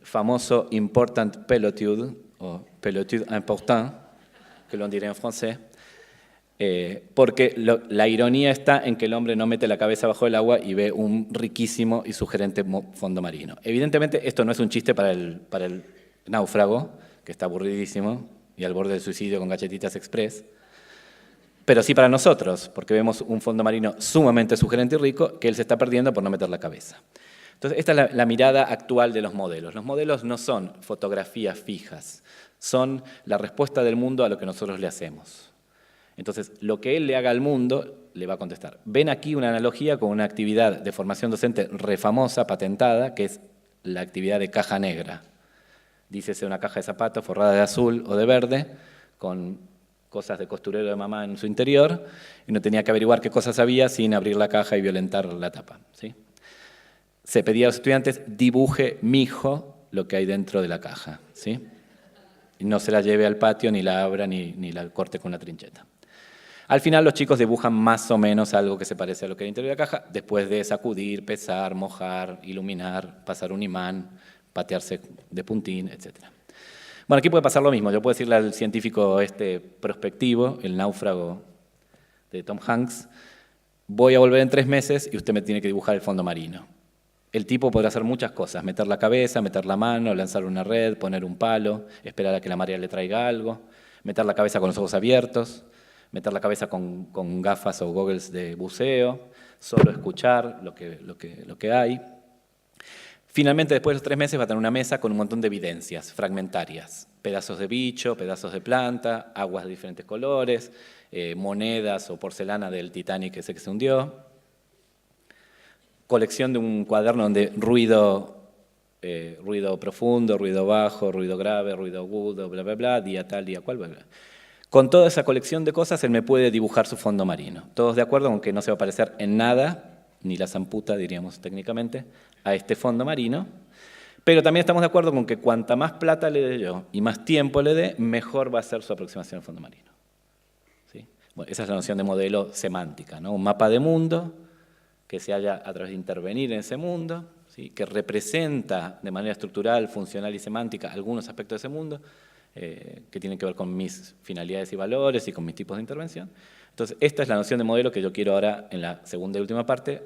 famoso important pelotude, o pelotude important, que lo diré en francés, porque la ironía está en que el hombre no mete la cabeza bajo el agua y ve un riquísimo y sugerente fondo marino. Evidentemente, esto no es un chiste para el náufrago, que está aburridísimo y al borde del suicidio con galletitas express, pero sí para nosotros, porque vemos un fondo marino sumamente sugerente y rico que él se está perdiendo por no meter la cabeza. Entonces, esta es la mirada actual de los modelos. Los modelos no son fotografías fijas, son la respuesta del mundo a lo que nosotros le hacemos. Entonces, lo que él le haga al mundo, le va a contestar. Ven aquí una analogía con una actividad de formación docente refamosa, patentada, que es la actividad de caja negra. Dícese una caja de zapatos forrada de azul o de verde, con cosas de costurero de mamá en su interior, y no tenía que averiguar qué cosas había sin abrir la caja y violentar la tapa, ¿sí? Se pedía a los estudiantes, dibuje, mijo, lo que hay dentro de la caja, ¿sí? Y no se la lleve al patio, ni la abra, ni la corte con una trincheta. Al final los chicos dibujan más o menos algo que se parece a lo que hay dentro de la caja, después de sacudir, pesar, mojar, iluminar, pasar un imán, patearse de puntín, etc. Bueno, aquí puede pasar lo mismo. Yo puedo decirle al científico prospectivo, el náufrago de Tom Hanks, voy a volver en 3 meses y usted me tiene que dibujar el fondo marino. El tipo podrá hacer muchas cosas, meter la cabeza, meter la mano, lanzar una red, poner un palo, esperar a que la marea le traiga algo, meter la cabeza con los ojos abiertos, meter la cabeza con gafas o goggles de buceo, solo escuchar lo que hay. Finalmente, después de los 3 meses, va a tener una mesa con un montón de evidencias fragmentarias. Pedazos de bicho, pedazos de planta, aguas de diferentes colores, monedas o porcelana del Titanic ese que se hundió. Colección de un cuaderno donde ruido profundo, ruido bajo, ruido grave, ruido agudo, bla, bla, bla, día tal, día cual, bla, bla. Con toda esa colección de cosas, él me puede dibujar su fondo marino. Todos de acuerdo, aunque no se va a parecer en nada, ni la zamputa, diríamos técnicamente, a este fondo marino. Pero también estamos de acuerdo con que cuanta más plata le dé yo y más tiempo le dé, mejor va a ser su aproximación al fondo marino. ¿Sí? Bueno, esa es la noción de modelo semántica, ¿no? Un mapa de mundo que se halla a través de intervenir en ese mundo, ¿sí? Que representa de manera estructural, funcional y semántica algunos aspectos de ese mundo, que tienen que ver con mis finalidades y valores y con mis tipos de intervención. Entonces, esta es la noción de modelo que yo quiero ahora, en la segunda y última parte,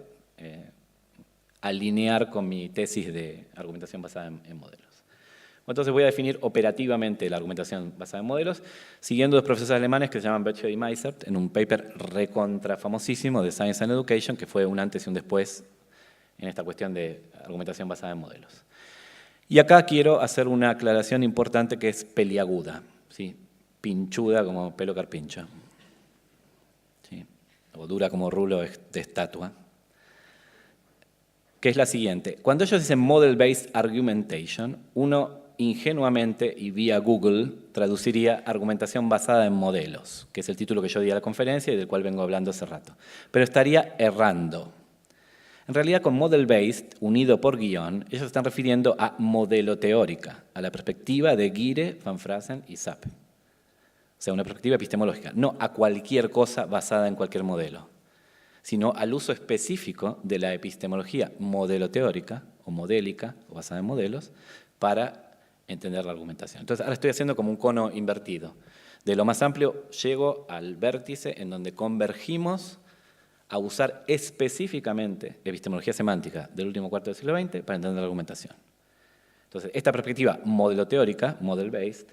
alinear con mi tesis de argumentación basada en modelos. Entonces voy a definir operativamente la argumentación basada en modelos, siguiendo dos profesores alemanes que se llaman Böttcher y Meissert, en un paper recontra famosísimo de Science and Education, que fue un antes y un después en esta cuestión de argumentación basada en modelos. Y acá quiero hacer una aclaración importante que es peliaguda, ¿sí? Pinchuda como pelo carpincho, ¿sí? O dura como rulo de estatua, que es la siguiente. Cuando ellos dicen Model-Based Argumentation, uno ingenuamente y vía Google traduciría argumentación basada en modelos, que es el título que yo di a la conferencia y del cual vengo hablando hace rato. Pero estaría errando. En realidad, con model-based, unido por guión, ellos se están refiriendo a modelo teórica, a la perspectiva de Guire, Van Fraassen y Sapp. O sea, una perspectiva epistemológica, no a cualquier cosa basada en cualquier modelo, sino al uso específico de la epistemología modelo teórica o modélica o basada en modelos para entender la argumentación. Entonces, ahora estoy haciendo como un cono invertido. De lo más amplio llego al vértice en donde convergimos a usar específicamente epistemología semántica del último cuarto del siglo XX para entender la argumentación. Entonces, esta perspectiva modelo teórica, model-based,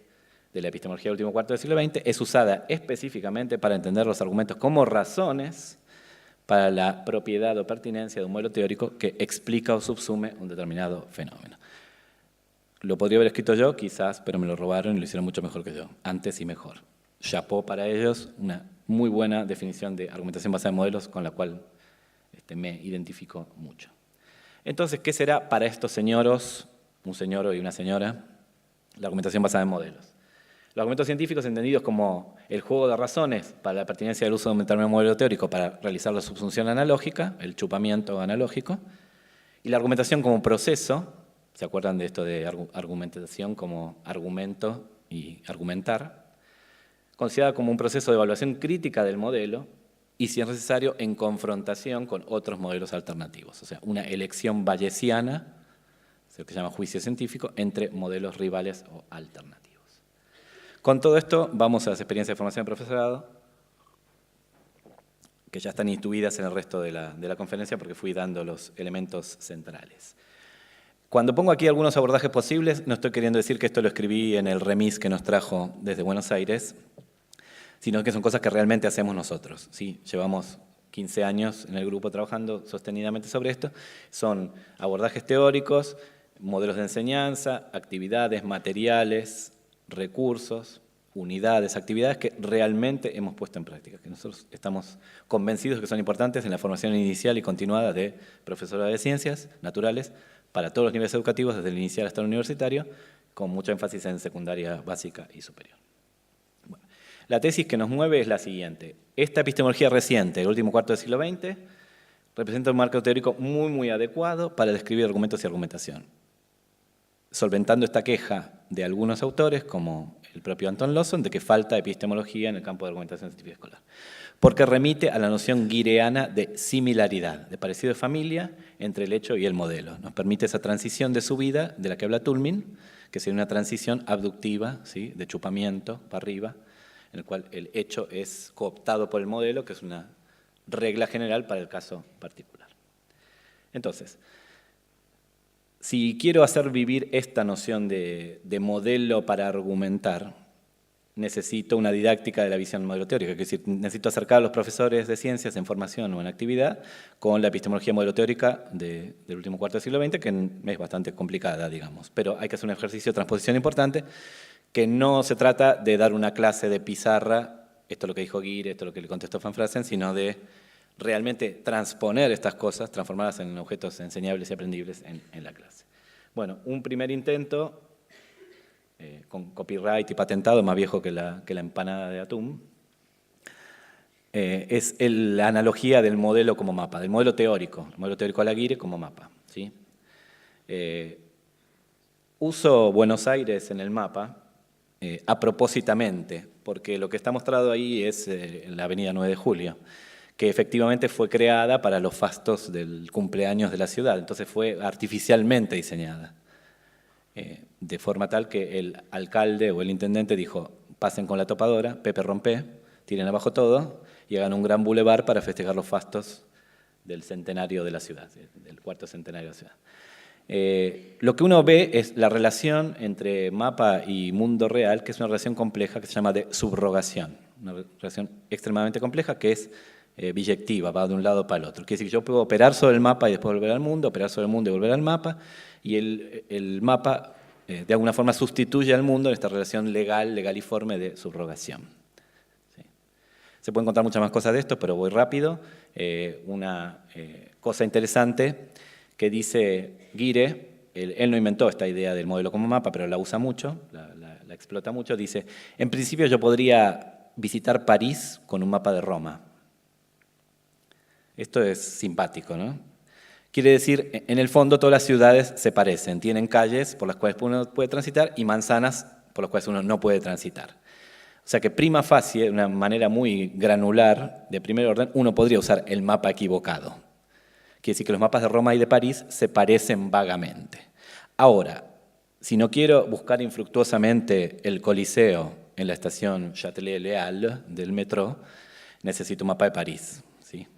de la epistemología del último cuarto del siglo XX, es usada específicamente para entender los argumentos como razones para la propiedad o pertinencia de un modelo teórico que explica o subsume un determinado fenómeno. Lo podría haber escrito yo, quizás, pero me lo robaron y lo hicieron mucho mejor que yo, antes y mejor. Chapó para ellos, una muy buena definición de argumentación basada en modelos con la cual me identifico mucho. Entonces, ¿qué será para estos señoros, un señor y una señora, la argumentación basada en modelos? Los argumentos científicos entendidos como el juego de razones para la pertinencia del uso de un determinado modelo teórico para realizar la subsunción analógica, el chupamiento analógico, y la argumentación como proceso, ¿se acuerdan de esto de argumentación como argumento y argumentar? Considerada como un proceso de evaluación crítica del modelo y, si es necesario, en confrontación con otros modelos alternativos. O sea, una elección bayesiana, es lo que se llama juicio científico, entre modelos rivales o alternativos. Con todo esto, vamos a las experiencias de formación de profesorado, que ya están intuidas en el resto de la conferencia porque fui dando los elementos centrales. Cuando pongo aquí algunos abordajes posibles, no estoy queriendo decir que esto lo escribí en el remis que nos trajo desde Buenos Aires, sino que son cosas que realmente hacemos nosotros. ¿Sí? Llevamos 15 años en el grupo trabajando sostenidamente sobre esto. Son abordajes teóricos, modelos de enseñanza, actividades, materiales, recursos, unidades, actividades que realmente hemos puesto en práctica, que nosotros estamos convencidos que son importantes en la formación inicial y continuada de profesorado de ciencias naturales para todos los niveles educativos, desde el inicial hasta el universitario, con mucho énfasis en secundaria básica y superior. Bueno, la tesis que nos mueve es la siguiente. Esta epistemología reciente, el último cuarto del siglo XX, representa un marco teórico muy adecuado para describir argumentos y argumentación, solventando esta queja de algunos autores, como el propio Anton Lawson, de que falta epistemología en el campo de argumentación científica escolar, porque remite a la noción guireana de similaridad, de parecido de familia entre el hecho y el modelo. Nos permite esa transición de subida de la que habla Toulmin, que sería una transición abductiva, ¿sí? De chupamiento para arriba, en el cual el hecho es cooptado por el modelo, que es una regla general para el caso particular. Entonces, si quiero hacer vivir esta noción de modelo para argumentar, necesito una didáctica de la visión modelo teórica, es decir, necesito acercar a los profesores de ciencias en formación o en actividad con la epistemología modelo teórica del último cuarto del siglo XX, que es bastante complicada, digamos, pero hay que hacer un ejercicio de transposición importante, que no se trata de dar una clase de pizarra, esto es lo que dijo Guire, esto es lo que le contestó Van Frazen, sino de realmente transponer estas cosas, transformarlas en objetos enseñables y aprendibles en la clase. Bueno, un primer intento, con copyright y patentado, más viejo que la empanada de atún, es la analogía del modelo como mapa, del modelo teórico, el modelo teórico a la Guire como mapa, ¿sí? Uso Buenos Aires en el mapa apropósitamente, porque lo que está mostrado ahí es la avenida 9 de Julio, que efectivamente fue creada para los fastos del cumpleaños de la ciudad, entonces fue artificialmente diseñada, de forma tal que el alcalde o el intendente dijo, pasen con la topadora, Pepe Rompé, tiren abajo todo y hagan un gran bulevar para festejar los fastos del centenario de la ciudad, del cuarto centenario de la ciudad. Lo que uno ve es la relación entre mapa y mundo real, que es una relación compleja que se llama de subrogación, una relación extremadamente compleja que es biyectiva, va de un lado para el otro. Quiere decir que yo puedo operar sobre el mapa y después volver al mundo, operar sobre el mundo y volver al mapa, y el mapa de alguna forma sustituye al mundo en esta relación legaliforme de subrogación. ¿Sí? Se pueden contar muchas más cosas de esto, pero voy rápido. Una cosa interesante que dice Guire, él no inventó esta idea del modelo como mapa, pero la usa mucho, la explota mucho, dice, en principio yo podría visitar París con un mapa de Roma. Esto es simpático, ¿no? Quiere decir, en el fondo todas las ciudades se parecen, tienen calles por las cuales uno puede transitar y manzanas por las cuales uno no puede transitar. O sea que prima facie, de una manera muy granular, de primer orden, uno podría usar el mapa equivocado. Quiere decir que los mapas de Roma y de París se parecen vagamente. Ahora, si no quiero buscar infructuosamente el Coliseo en la estación Châtelet-Léal del metro, necesito un mapa de París. ¿Sí?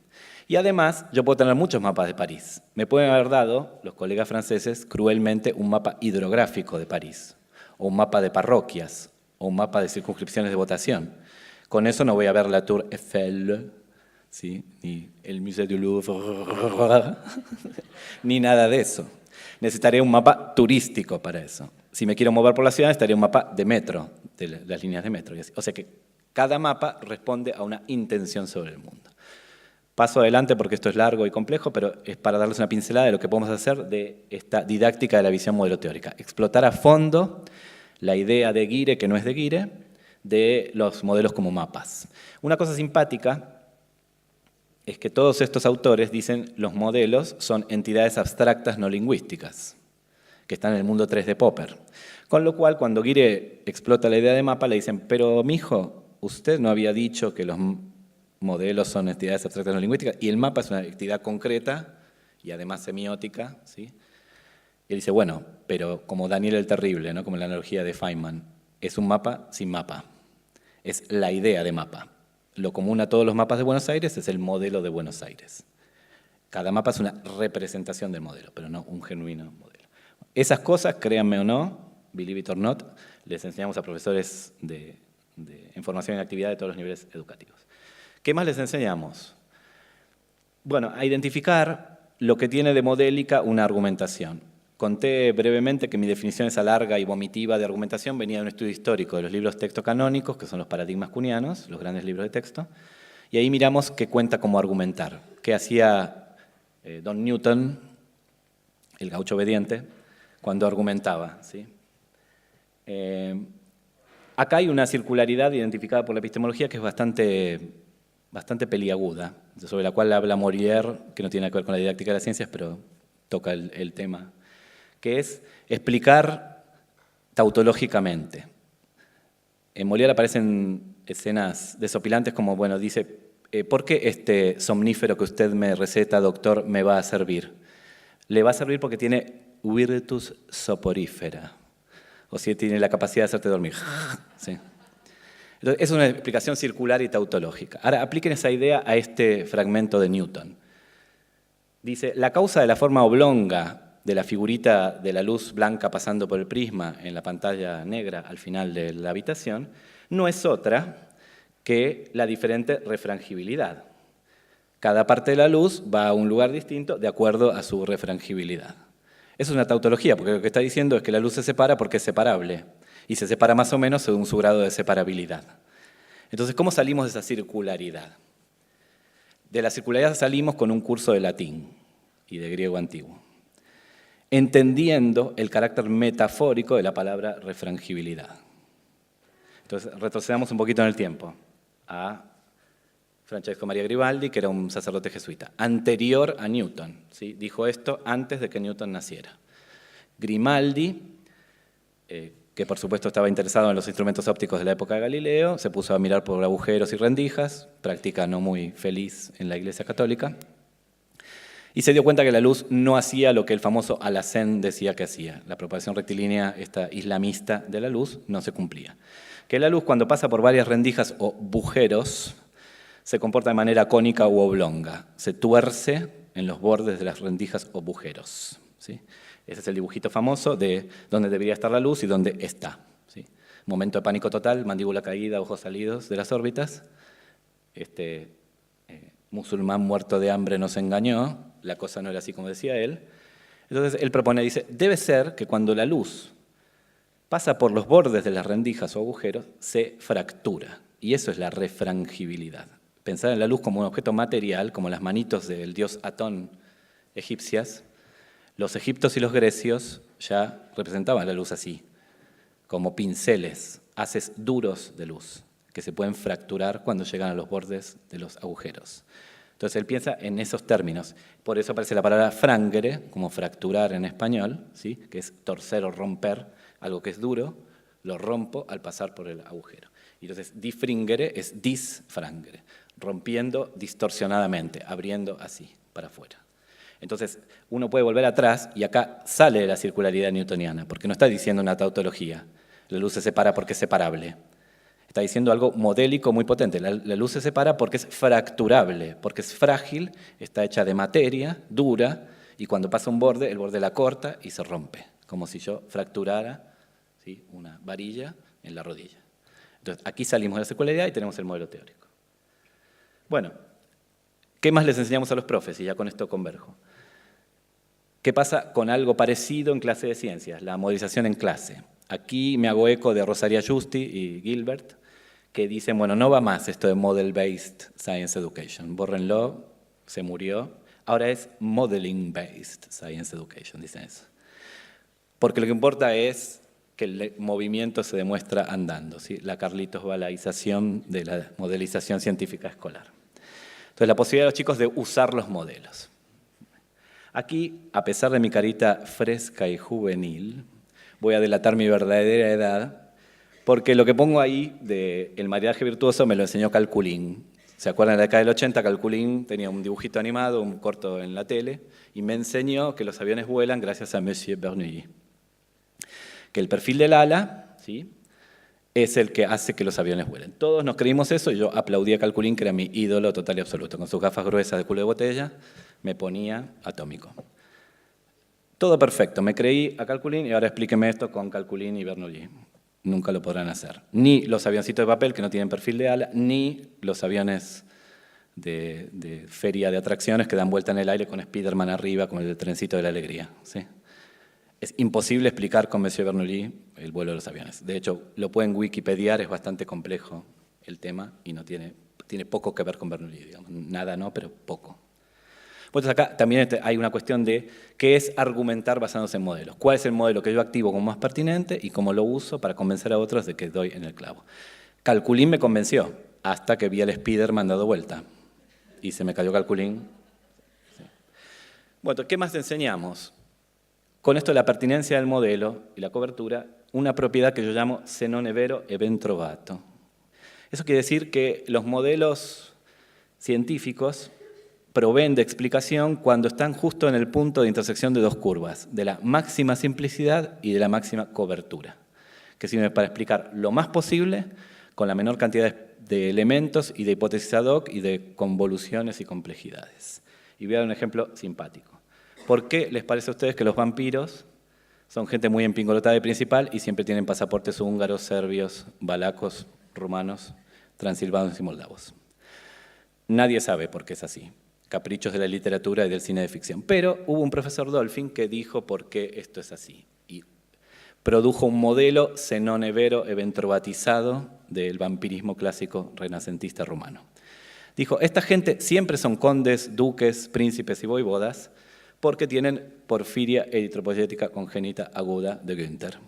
Y además, yo puedo tener muchos mapas de París. Me pueden haber dado, los colegas franceses, cruelmente un mapa hidrográfico de París, o un mapa de parroquias, o un mapa de circunscripciones de votación. Con eso no voy a ver la Tour Eiffel, ¿sí? Ni el Musée du Louvre, ni nada de eso. Necesitaré un mapa turístico para eso. Si me quiero mover por la ciudad, necesitaría un mapa de metro, de las líneas de metro. O sea que cada mapa responde a una intención sobre el mundo. Paso adelante porque esto es largo y complejo, pero es para darles una pincelada de lo que podemos hacer de esta didáctica de la visión modelo teórica. Explotar a fondo la idea de Guire, que no es de Guire, de los modelos como mapas. Una cosa simpática es que todos estos autores dicen los modelos son entidades abstractas no lingüísticas, que están en el mundo 3 de Popper. Con lo cual, cuando Guire explota la idea de mapa, le dicen, pero mijo, usted no había dicho que los modelos son entidades abstractas no lingüísticas, y el mapa es una entidad concreta y además semiótica, ¿sí? Y él dice, bueno, pero como Daniel el Terrible, ¿no? Como la analogía de Feynman, es un mapa sin mapa, es la idea de mapa. Lo común a todos los mapas de Buenos Aires es el modelo de Buenos Aires. Cada mapa es una representación del modelo, pero no un genuino modelo. Esas cosas, créanme o no, believe it or not, les enseñamos a profesores en formación y actividad de todos los niveles educativos. ¿Qué más les enseñamos? Bueno, a identificar lo que tiene de modélica una argumentación. Conté brevemente que mi definición esa larga y vomitiva de argumentación venía de un estudio histórico de los libros texto canónicos, que son los paradigmas cunianos, los grandes libros de texto, y ahí miramos qué cuenta como argumentar, qué hacía Don Newton, el gaucho obediente, cuando argumentaba, ¿sí? Acá hay una circularidad identificada por la epistemología que es bastante peliaguda, sobre la cual habla Molière, que no tiene que ver con la didáctica de las ciencias, pero toca el tema, que es explicar tautológicamente. En Molière aparecen escenas desopilantes como, bueno, dice, ¿por qué este somnífero que usted me receta, doctor, me va a servir? Le va a servir porque tiene virtus soporífera, o si tiene la capacidad de hacerte dormir. ¿Sí? Entonces, es una explicación circular y tautológica. Ahora, apliquen esa idea a este fragmento de Newton. Dice, la causa de la forma oblonga de la figurita de la luz blanca pasando por el prisma en la pantalla negra al final de la habitación no es otra que la diferente refrangibilidad. Cada parte de la luz va a un lugar distinto de acuerdo a su refrangibilidad. Eso es una tautología, porque lo que está diciendo es que la luz se separa porque es separable, y se separa más o menos según su grado de separabilidad. Entonces, ¿cómo salimos de esa circularidad? De la circularidad salimos con un curso de latín y de griego antiguo, entendiendo el carácter metafórico de la palabra refrangibilidad. Entonces, retrocedamos un poquito en el tiempo a Francesco Maria Grimaldi, que era un sacerdote jesuita, anterior a Newton, ¿sí? Dijo esto antes de que Newton naciera. Grimaldi, que por supuesto estaba interesado en los instrumentos ópticos de la época de Galileo, se puso a mirar por agujeros y rendijas, práctica no muy feliz en la Iglesia Católica, y se dio cuenta que la luz no hacía lo que el famoso Alhazen decía que hacía. La propagación rectilínea, esta islamista de la luz, no se cumplía. Que la luz, cuando pasa por varias rendijas o bujeros, se comporta de manera cónica u oblonga, se tuerce en los bordes de las rendijas o bujeros, ¿sí? Ese es el dibujito famoso de dónde debería estar la luz y dónde está, ¿sí? Momento de pánico total, mandíbula caída, ojos salidos de las órbitas. Musulmán muerto de hambre nos engañó, la cosa no era así como decía él. Entonces él propone, dice, debe ser que cuando la luz pasa por los bordes de las rendijas o agujeros, se fractura, y eso es la refrangibilidad. Pensar en la luz como un objeto material, como las manitos del dios Atón egipcias, los egipcios y los grecios ya representaban la luz así, como pinceles, haces duros de luz, que se pueden fracturar cuando llegan a los bordes de los agujeros. Entonces él piensa en esos términos. Por eso aparece la palabra frangere, como fracturar en español, ¿sí? Que es torcer o romper, algo que es duro, lo rompo al pasar por el agujero. Y entonces difringere es disfrangere, rompiendo distorsionadamente, abriendo así, para afuera. Entonces, uno puede volver atrás y acá sale de la circularidad newtoniana, porque no está diciendo una tautología, la luz se separa porque es separable. Está diciendo algo modélico muy potente, la luz se separa porque es fracturable, porque es frágil, está hecha de materia, dura, y cuando pasa un borde, el borde la corta y se rompe, como si yo fracturara, ¿sí?, una varilla en la rodilla. Entonces, aquí salimos de la circularidad y tenemos el modelo teórico. Bueno, ¿qué más les enseñamos a los profes? Y ya con esto converjo. ¿Qué pasa con algo parecido en clase de ciencias? La modelización en clase. Aquí me hago eco de Rosaria Justi y Gilbert, que dicen, bueno, no va más esto de Model-Based Science Education. Bórrenlo, se murió. Ahora es Modeling-Based Science Education, dicen eso. Porque lo que importa es que el movimiento se demuestra andando, ¿sí? La Carlitos Balaización de la modelización científica escolar. Entonces, la posibilidad de los chicos de usar los modelos. Aquí, a pesar de mi carita fresca y juvenil, voy a delatar mi verdadera edad, porque lo que pongo ahí del maridaje virtuoso me lo enseñó Calculín. ¿Se acuerdan de la década del 80? Calculín tenía un dibujito animado, un corto en la tele, y me enseñó que los aviones vuelan gracias a Monsieur Bernoulli. Que el perfil del ala, ¿sí?, es el que hace que los aviones vuelen. Todos nos creímos eso y yo aplaudí a Calculín, que era mi ídolo total y absoluto. Con sus gafas gruesas de culo de botella, me ponía atómico. Todo perfecto, me creí a Calculín y ahora explíqueme esto con Calculín y Bernoulli. Nunca lo podrán hacer. Ni los avioncitos de papel que no tienen perfil de ala, ni los aviones de feria de atracciones que dan vuelta en el aire con Spiderman arriba, como el del trencito de la alegría, ¿sí? Es imposible explicar con Monsieur Bernoulli el vuelo de los aviones. De hecho, lo pueden wikipediar, es bastante complejo el tema y no tiene poco que ver con Bernoulli, digamos. Nada no, pero poco. Pues acá también hay una cuestión de qué es argumentar basándose en modelos. ¿Cuál es el modelo que yo activo como más pertinente y cómo lo uso para convencer a otros de que doy en el clavo? Calculín me convenció hasta que vi al Spiderman dado vuelta y se me cayó Calculín. Sí. Bueno, ¿qué más enseñamos? Con esto de la pertinencia del modelo y la cobertura, una propiedad que yo llamo se non è vero e ben trovato. Eso quiere decir que los modelos científicos proveen de explicación cuando están justo en el punto de intersección de dos curvas, de la máxima simplicidad y de la máxima cobertura, que sirve para explicar lo más posible con la menor cantidad de elementos y de hipótesis ad hoc y de convoluciones y complejidades. Y voy a dar un ejemplo simpático. ¿Por qué les parece a ustedes que los vampiros son gente muy empingolotada de principal y siempre tienen pasaportes húngaros, serbios, valacos, rumanos, transilvanos y moldavos? Nadie sabe por qué es así. Caprichos de la literatura y del cine de ficción. Pero hubo un profesor Dolphin que dijo por qué esto es así. Y produjo un modelo zenonevero eventrovatizado del vampirismo clásico renacentista rumano. Dijo, esta gente siempre son condes, duques, príncipes y voivodas porque tienen porfiria eritropoyética congénita aguda de Günther.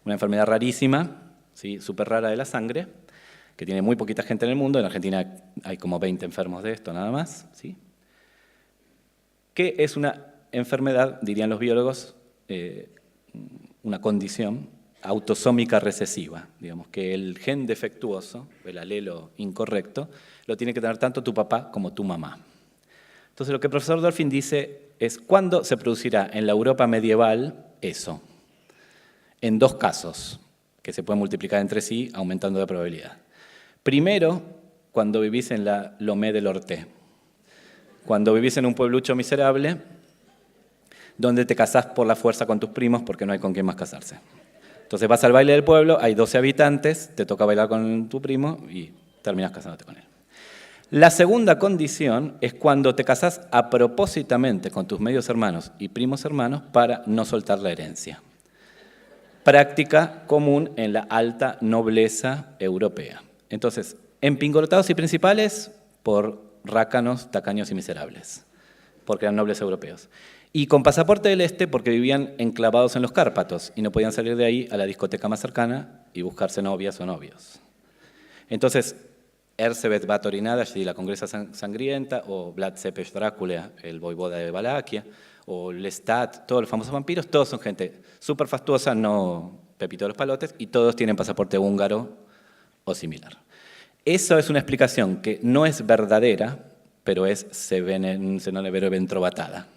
Una enfermedad rarísima, ¿sí? Súper rara de la sangre, que tiene muy poquita gente en el mundo. En Argentina hay como 20 enfermos de esto, nada más. ¿Sí? Que es una enfermedad, dirían los biólogos, una condición autosómica recesiva. Digamos que el gen defectuoso, el alelo incorrecto, lo tiene que tener tanto tu papá como tu mamá. Entonces lo que el profesor Dolphin dice es, ¿cuándo se producirá en la Europa medieval eso? En dos casos, que se pueden multiplicar entre sí, aumentando la probabilidad. Primero, cuando vivís en la Lomé del Orté, cuando vivís en un pueblucho miserable, donde te casás por la fuerza con tus primos porque no hay con quién más casarse. Entonces vas al baile del pueblo, hay 12 habitantes, te toca bailar con tu primo y terminas casándote con él. La segunda condición es cuando te casás apropósitamente con tus medios hermanos y primos hermanos para no soltar la herencia. Práctica común en la alta nobleza europea. Entonces, empingorotados y principales por rácanos, tacaños y miserables, porque eran nobles europeos. Y con pasaporte del este porque vivían enclavados en los Cárpatos y no podían salir de ahí a la discoteca más cercana y buscarse novias o novios. Entonces, Erzsébet Báthori Nadasdy, la congresa sangrienta, o Vlad Cepes Drácula, el voivoda de Valaquia, o Lestat, todos los famosos vampiros, todos son gente súper fastuosa, no Pepito de los Palotes, y todos tienen pasaporte húngaro o similar. Eso es una explicación que no es verdadera, pero es zenonevero eventrovatada.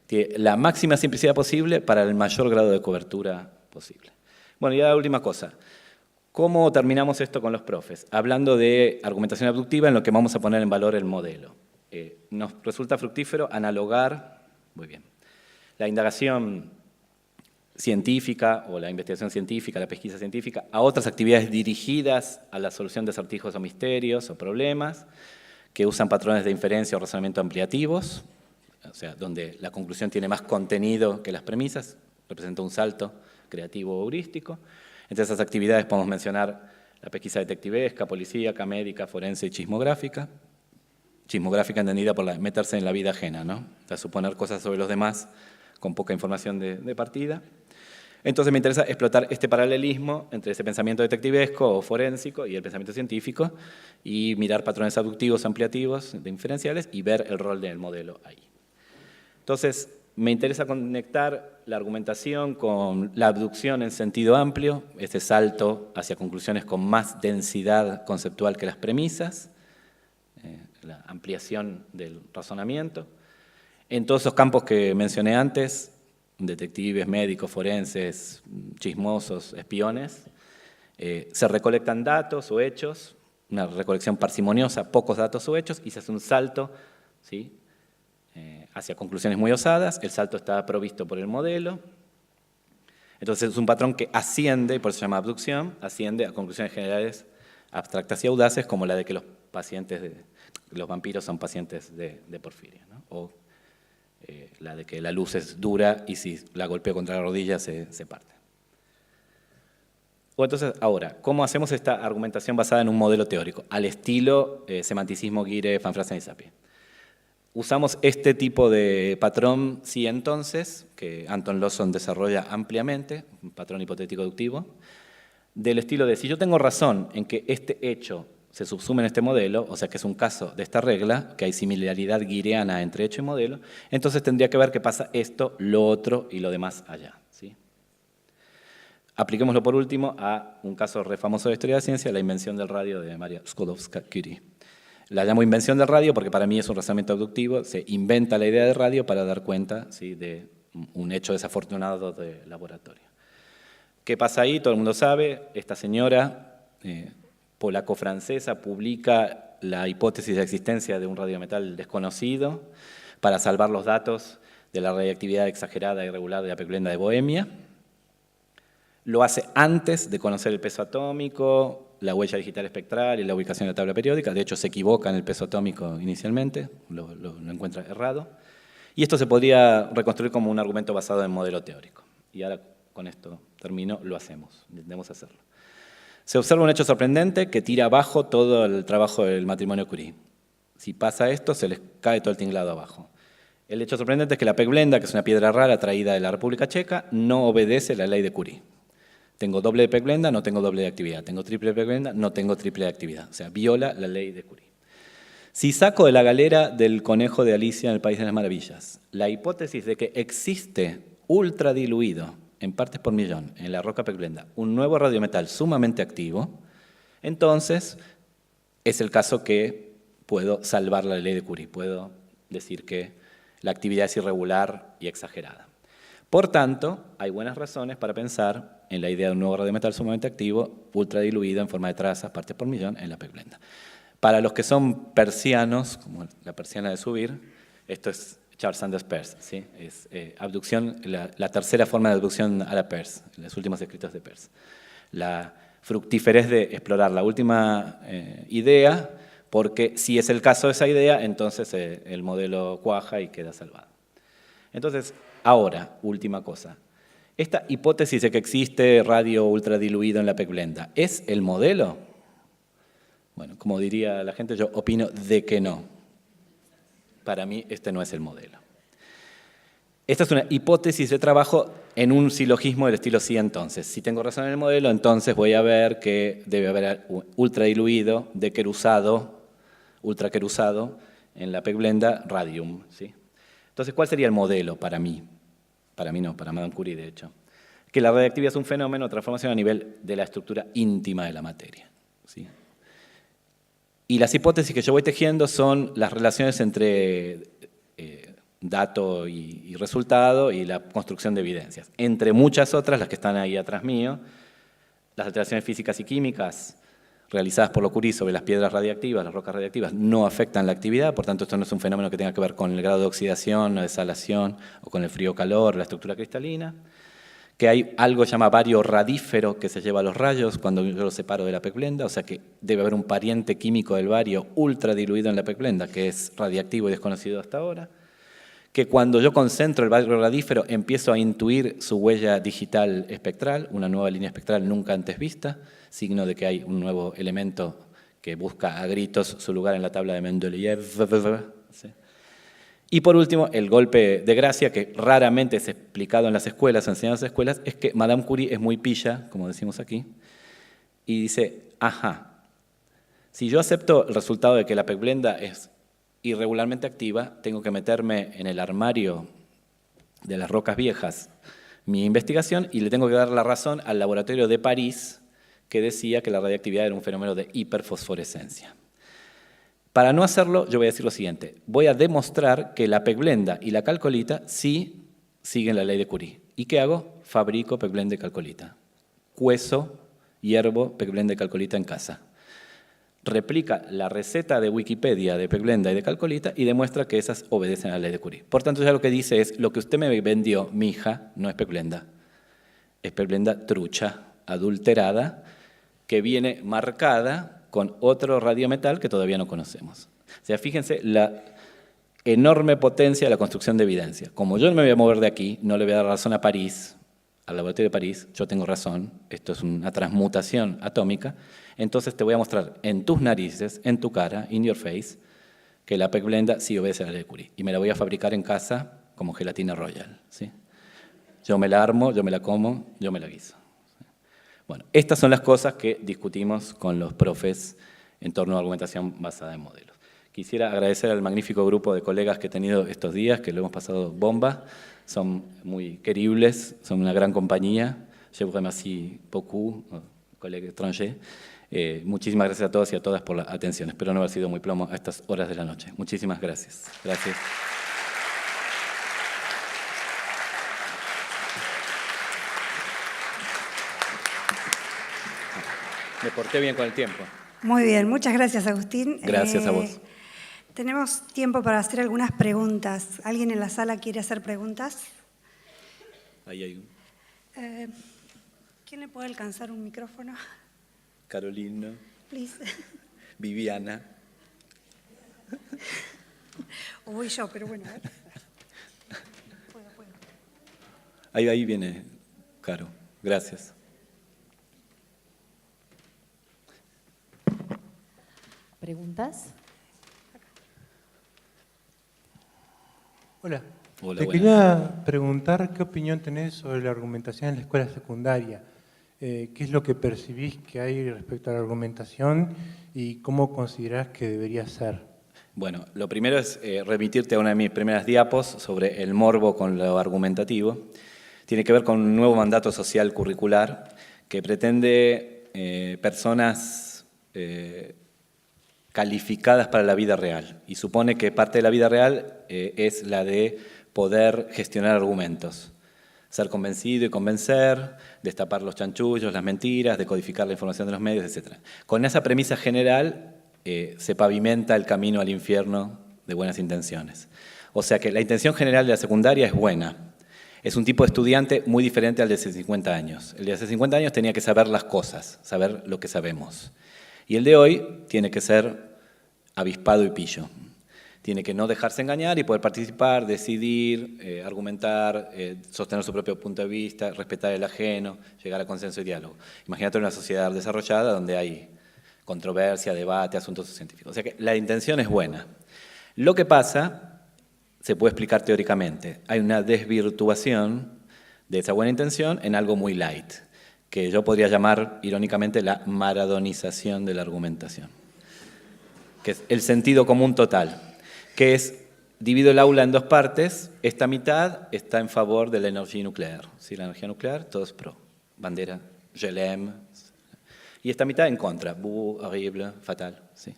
Tiene la máxima simplicidad posible para el mayor grado de cobertura posible. Bueno, y la última cosa. ¿Cómo terminamos esto con los profes? Hablando de argumentación abductiva, en lo que vamos a poner en valor el modelo. Nos resulta fructífero analogar, muy bien, la indagación científica o la investigación científica, la pesquisa científica, a otras actividades dirigidas a la solución de acertijos o misterios o problemas que usan patrones de inferencia o razonamiento ampliativos, o sea, donde la conclusión tiene más contenido que las premisas, representa un salto creativo o heurístico. Entre esas actividades podemos mencionar la pesquisa detectivesca, policíaca, médica, forense y chismográfica. Chismográfica entendida por meterse en la vida ajena, ¿no? O sea, suponer cosas sobre los demás con poca información de partida. Entonces me interesa explotar este paralelismo entre ese pensamiento detectivesco o forénsico y el pensamiento científico y mirar patrones abductivos, ampliativos, de inferenciales y ver el rol del modelo ahí. Entonces, me interesa conectar la argumentación con la abducción en sentido amplio, este salto hacia conclusiones con más densidad conceptual que las premisas, la ampliación del razonamiento. En todos esos campos que mencioné antes, detectives, médicos, forenses, chismosos, espiones, se recolectan datos o hechos, una recolección parsimoniosa, pocos datos o hechos, y se hace un salto, ¿sí?, hacia conclusiones muy osadas. El salto está provisto por el modelo. Entonces es un patrón que asciende, por eso se llama abducción, asciende a conclusiones generales abstractas y audaces, como la de que los vampiros son pacientes de porfiria, ¿no? O la de que la luz es dura y si la golpeo contra la rodilla se parte. O entonces, ahora, ¿cómo hacemos esta argumentación basada en un modelo teórico? Al estilo semanticismo Guire, Van Fraassen y Sapir. Usamos este tipo de patrón sí entonces, que Anton Lawson desarrolla ampliamente, un patrón hipotético deductivo, del estilo de si yo tengo razón en que este hecho se subsume en este modelo, o sea que es un caso de esta regla, que hay similaridad guireana entre hecho y modelo, entonces tendría que ver qué pasa esto, lo otro y lo demás allá, ¿sí? Apliquémoslo por último a un caso re famoso de la historia de la ciencia, la invención del radio de Maria Skłodowska-Curie. La llamo invención del radio porque para mí es un razonamiento abductivo, se inventa la idea de radio para dar cuenta, ¿sí?, de un hecho desafortunado de laboratorio. ¿Qué pasa ahí? Todo el mundo sabe, esta señora polaco-francesa publica la hipótesis de existencia de un radiometal desconocido para salvar los datos de la radiactividad exagerada y irregular de la pegblenda de Bohemia. Lo hace antes de conocer el peso atómico, la huella digital espectral y la ubicación de la tabla periódica. De hecho, se equivoca en el peso atómico inicialmente, lo encuentra errado. Y esto se podría reconstruir como un argumento basado en modelo teórico. Y ahora, con esto termino, lo hacemos, intentemos hacerlo. Se observa un hecho sorprendente que tira abajo todo el trabajo del matrimonio Curie. Si pasa esto, se les cae todo el tinglado abajo. El hecho sorprendente es que la pegblenda, que es una piedra rara traída de la República Checa, no obedece la ley de Curie. Tengo doble de pegblenda, no tengo doble de actividad. Tengo triple de pegblenda, no tengo triple de actividad. O sea, viola la ley de Curie. Si saco de la galera del conejo de Alicia en el País de las Maravillas la hipótesis de que existe ultradiluido en partes por millón en la roca pegblenda un nuevo radiometal sumamente activo, entonces es el caso que puedo salvar la ley de Curie. Puedo decir que la actividad es irregular y exagerada. Por tanto, hay buenas razones para pensar en la idea de un nuevo radiometal sumamente activo, ultradiluido en forma de trazas, partes por millón, en la pegblenda. Para los que son persianos, como la persiana de subir, esto es Charles Sanders Peirce, ¿sí? Es abducción, la tercera forma de abducción a la Peirce, en los últimos escritos de Peirce. La fructíferez de explorar la última idea, porque si es el caso de esa idea, entonces el modelo cuaja y queda salvado. Entonces, ahora, última cosa. Esta hipótesis de que existe radio ultradiluido en la pegblenda, ¿es el modelo? Bueno, como diría la gente, yo opino de que no. Para mí, este no es el modelo. Esta es una hipótesis de trabajo en un silogismo del estilo sí, entonces. Si tengo razón en el modelo, entonces voy a ver que debe haber ultradiluido de querusado, ultraquerusado, en la pegblenda radium, ¿sí? Entonces, ¿cuál sería el modelo para mí? Para mí no, para Madame Curie, de hecho. Que la radiactividad es un fenómeno de transformación a nivel de la estructura íntima de la materia, ¿sí? Y las hipótesis que yo voy tejiendo son las relaciones entre dato y resultado y la construcción de evidencias. Entre muchas otras, las que están ahí atrás mío, las alteraciones físicas y químicas realizadas por Curie sobre las piedras radiactivas, las rocas radiactivas, no afectan la actividad, por tanto esto no es un fenómeno que tenga que ver con el grado de oxidación o desalación o con el frío-calor, la estructura cristalina, que hay algo que se llama bario radífero que se lleva a los rayos cuando yo lo separo de la pegblenda, o sea que debe haber un pariente químico del bario ultra diluido en la pegblenda, que es radiactivo y desconocido hasta ahora, que cuando yo concentro el bario radífero empiezo a intuir su huella digital espectral, una nueva línea espectral nunca antes vista, signo de que hay un nuevo elemento que busca a gritos su lugar en la tabla de Mendeleev, ¿sí? Y por último, el golpe de gracia, que raramente es explicado en las escuelas, enseñado en las escuelas, es que Madame Curie es muy pilla, como decimos aquí, y dice, ajá, si yo acepto el resultado de que la pegblenda es irregularmente activa, tengo que meterme en el armario de las rocas viejas mi investigación y le tengo que dar la razón al laboratorio de París que decía que la radiactividad era un fenómeno de hiperfosforescencia. Para no hacerlo, yo voy a decir lo siguiente. Voy a demostrar que la pegblenda y la calcolita sí siguen la ley de Curie. ¿Y qué hago? Fabrico pegblenda y calcolita. Cuezo, hiervo pegblenda y calcolita en casa. Replica la receta de Wikipedia de pegblenda y de calcolita y demuestra que esas obedecen a la ley de Curie. Por tanto, ya lo que dice es, lo que usted me vendió, mija, no es pegblenda. Es pegblenda trucha, adulterada, que viene marcada con otro radiometal que todavía no conocemos. O sea, fíjense la enorme potencia de la construcción de evidencia. Como yo no me voy a mover de aquí, no le voy a dar razón a París, al laboratorio de París, yo tengo razón, esto es una transmutación atómica, entonces te voy a mostrar en tus narices, en tu cara, in your face, que la pegblenda sí obedece a la ley de Curie. Y me la voy a fabricar en casa como gelatina royal, ¿sí? Yo me la armo, yo me la como, yo me la guiso. Bueno, estas son las cosas que discutimos con los profes en torno a argumentación basada en modelos. Quisiera agradecer al magnífico grupo de colegas que he tenido estos días, que lo hemos pasado bomba, son muy queribles, son una gran compañía. Je vous remercie beaucoup, colegas étrangers. Muchísimas gracias a todos y a todas por la atención. Espero no haber sido muy plomo a estas horas de la noche. Muchísimas gracias. Gracias. Me porté bien con el tiempo. Muy bien, muchas gracias, Agustín. Gracias a vos. Tenemos tiempo para hacer algunas preguntas. ¿Alguien en la sala quiere hacer preguntas? Ahí hay un. ¿Quién le puede alcanzar un micrófono? Carolina. Please. Viviana. O voy yo, pero bueno, a ver. Puedo. Ahí viene Caro. Gracias. ¿Preguntas? Hola. Hola, Te buenas. quería preguntar qué opinión tenés sobre la argumentación en la escuela secundaria. ¿Qué es lo que percibís que hay respecto a la argumentación y cómo considerás que debería ser? Bueno, lo primero es remitirte a una de mis primeras diapos sobre el morbo con lo argumentativo. Tiene que ver con un nuevo mandato social curricular que pretende personas calificadas para la vida real y supone que parte de la vida real es la de poder gestionar argumentos, ser convencido y convencer, destapar los chanchullos, las mentiras, decodificar la información de los medios, etc. Con esa premisa general se pavimenta el camino al infierno de buenas intenciones. O sea que la intención general de la secundaria es buena. Es un tipo de estudiante muy diferente al de hace 50 años. El de hace 50 años tenía que saber las cosas, saber lo que sabemos. Y el de hoy tiene que ser avispado y pillo. Tiene que no dejarse engañar y poder participar, decidir, argumentar, sostener su propio punto de vista, respetar el ajeno, llegar a consenso y diálogo. Imagínate una sociedad desarrollada donde hay controversia, debate, asuntos científicos. O sea que la intención es buena. Lo que pasa se puede explicar teóricamente. Hay una desvirtuación de esa buena intención en algo muy light, que yo podría llamar irónicamente la maradonización de la argumentación, que es el sentido común total, que es, divido el aula en dos partes, esta mitad está en favor de la energía nuclear. ¿Sí? La energía nuclear, todos pro, bandera, je l'aime, y esta mitad en contra, horrible, fatal. ¿Sí?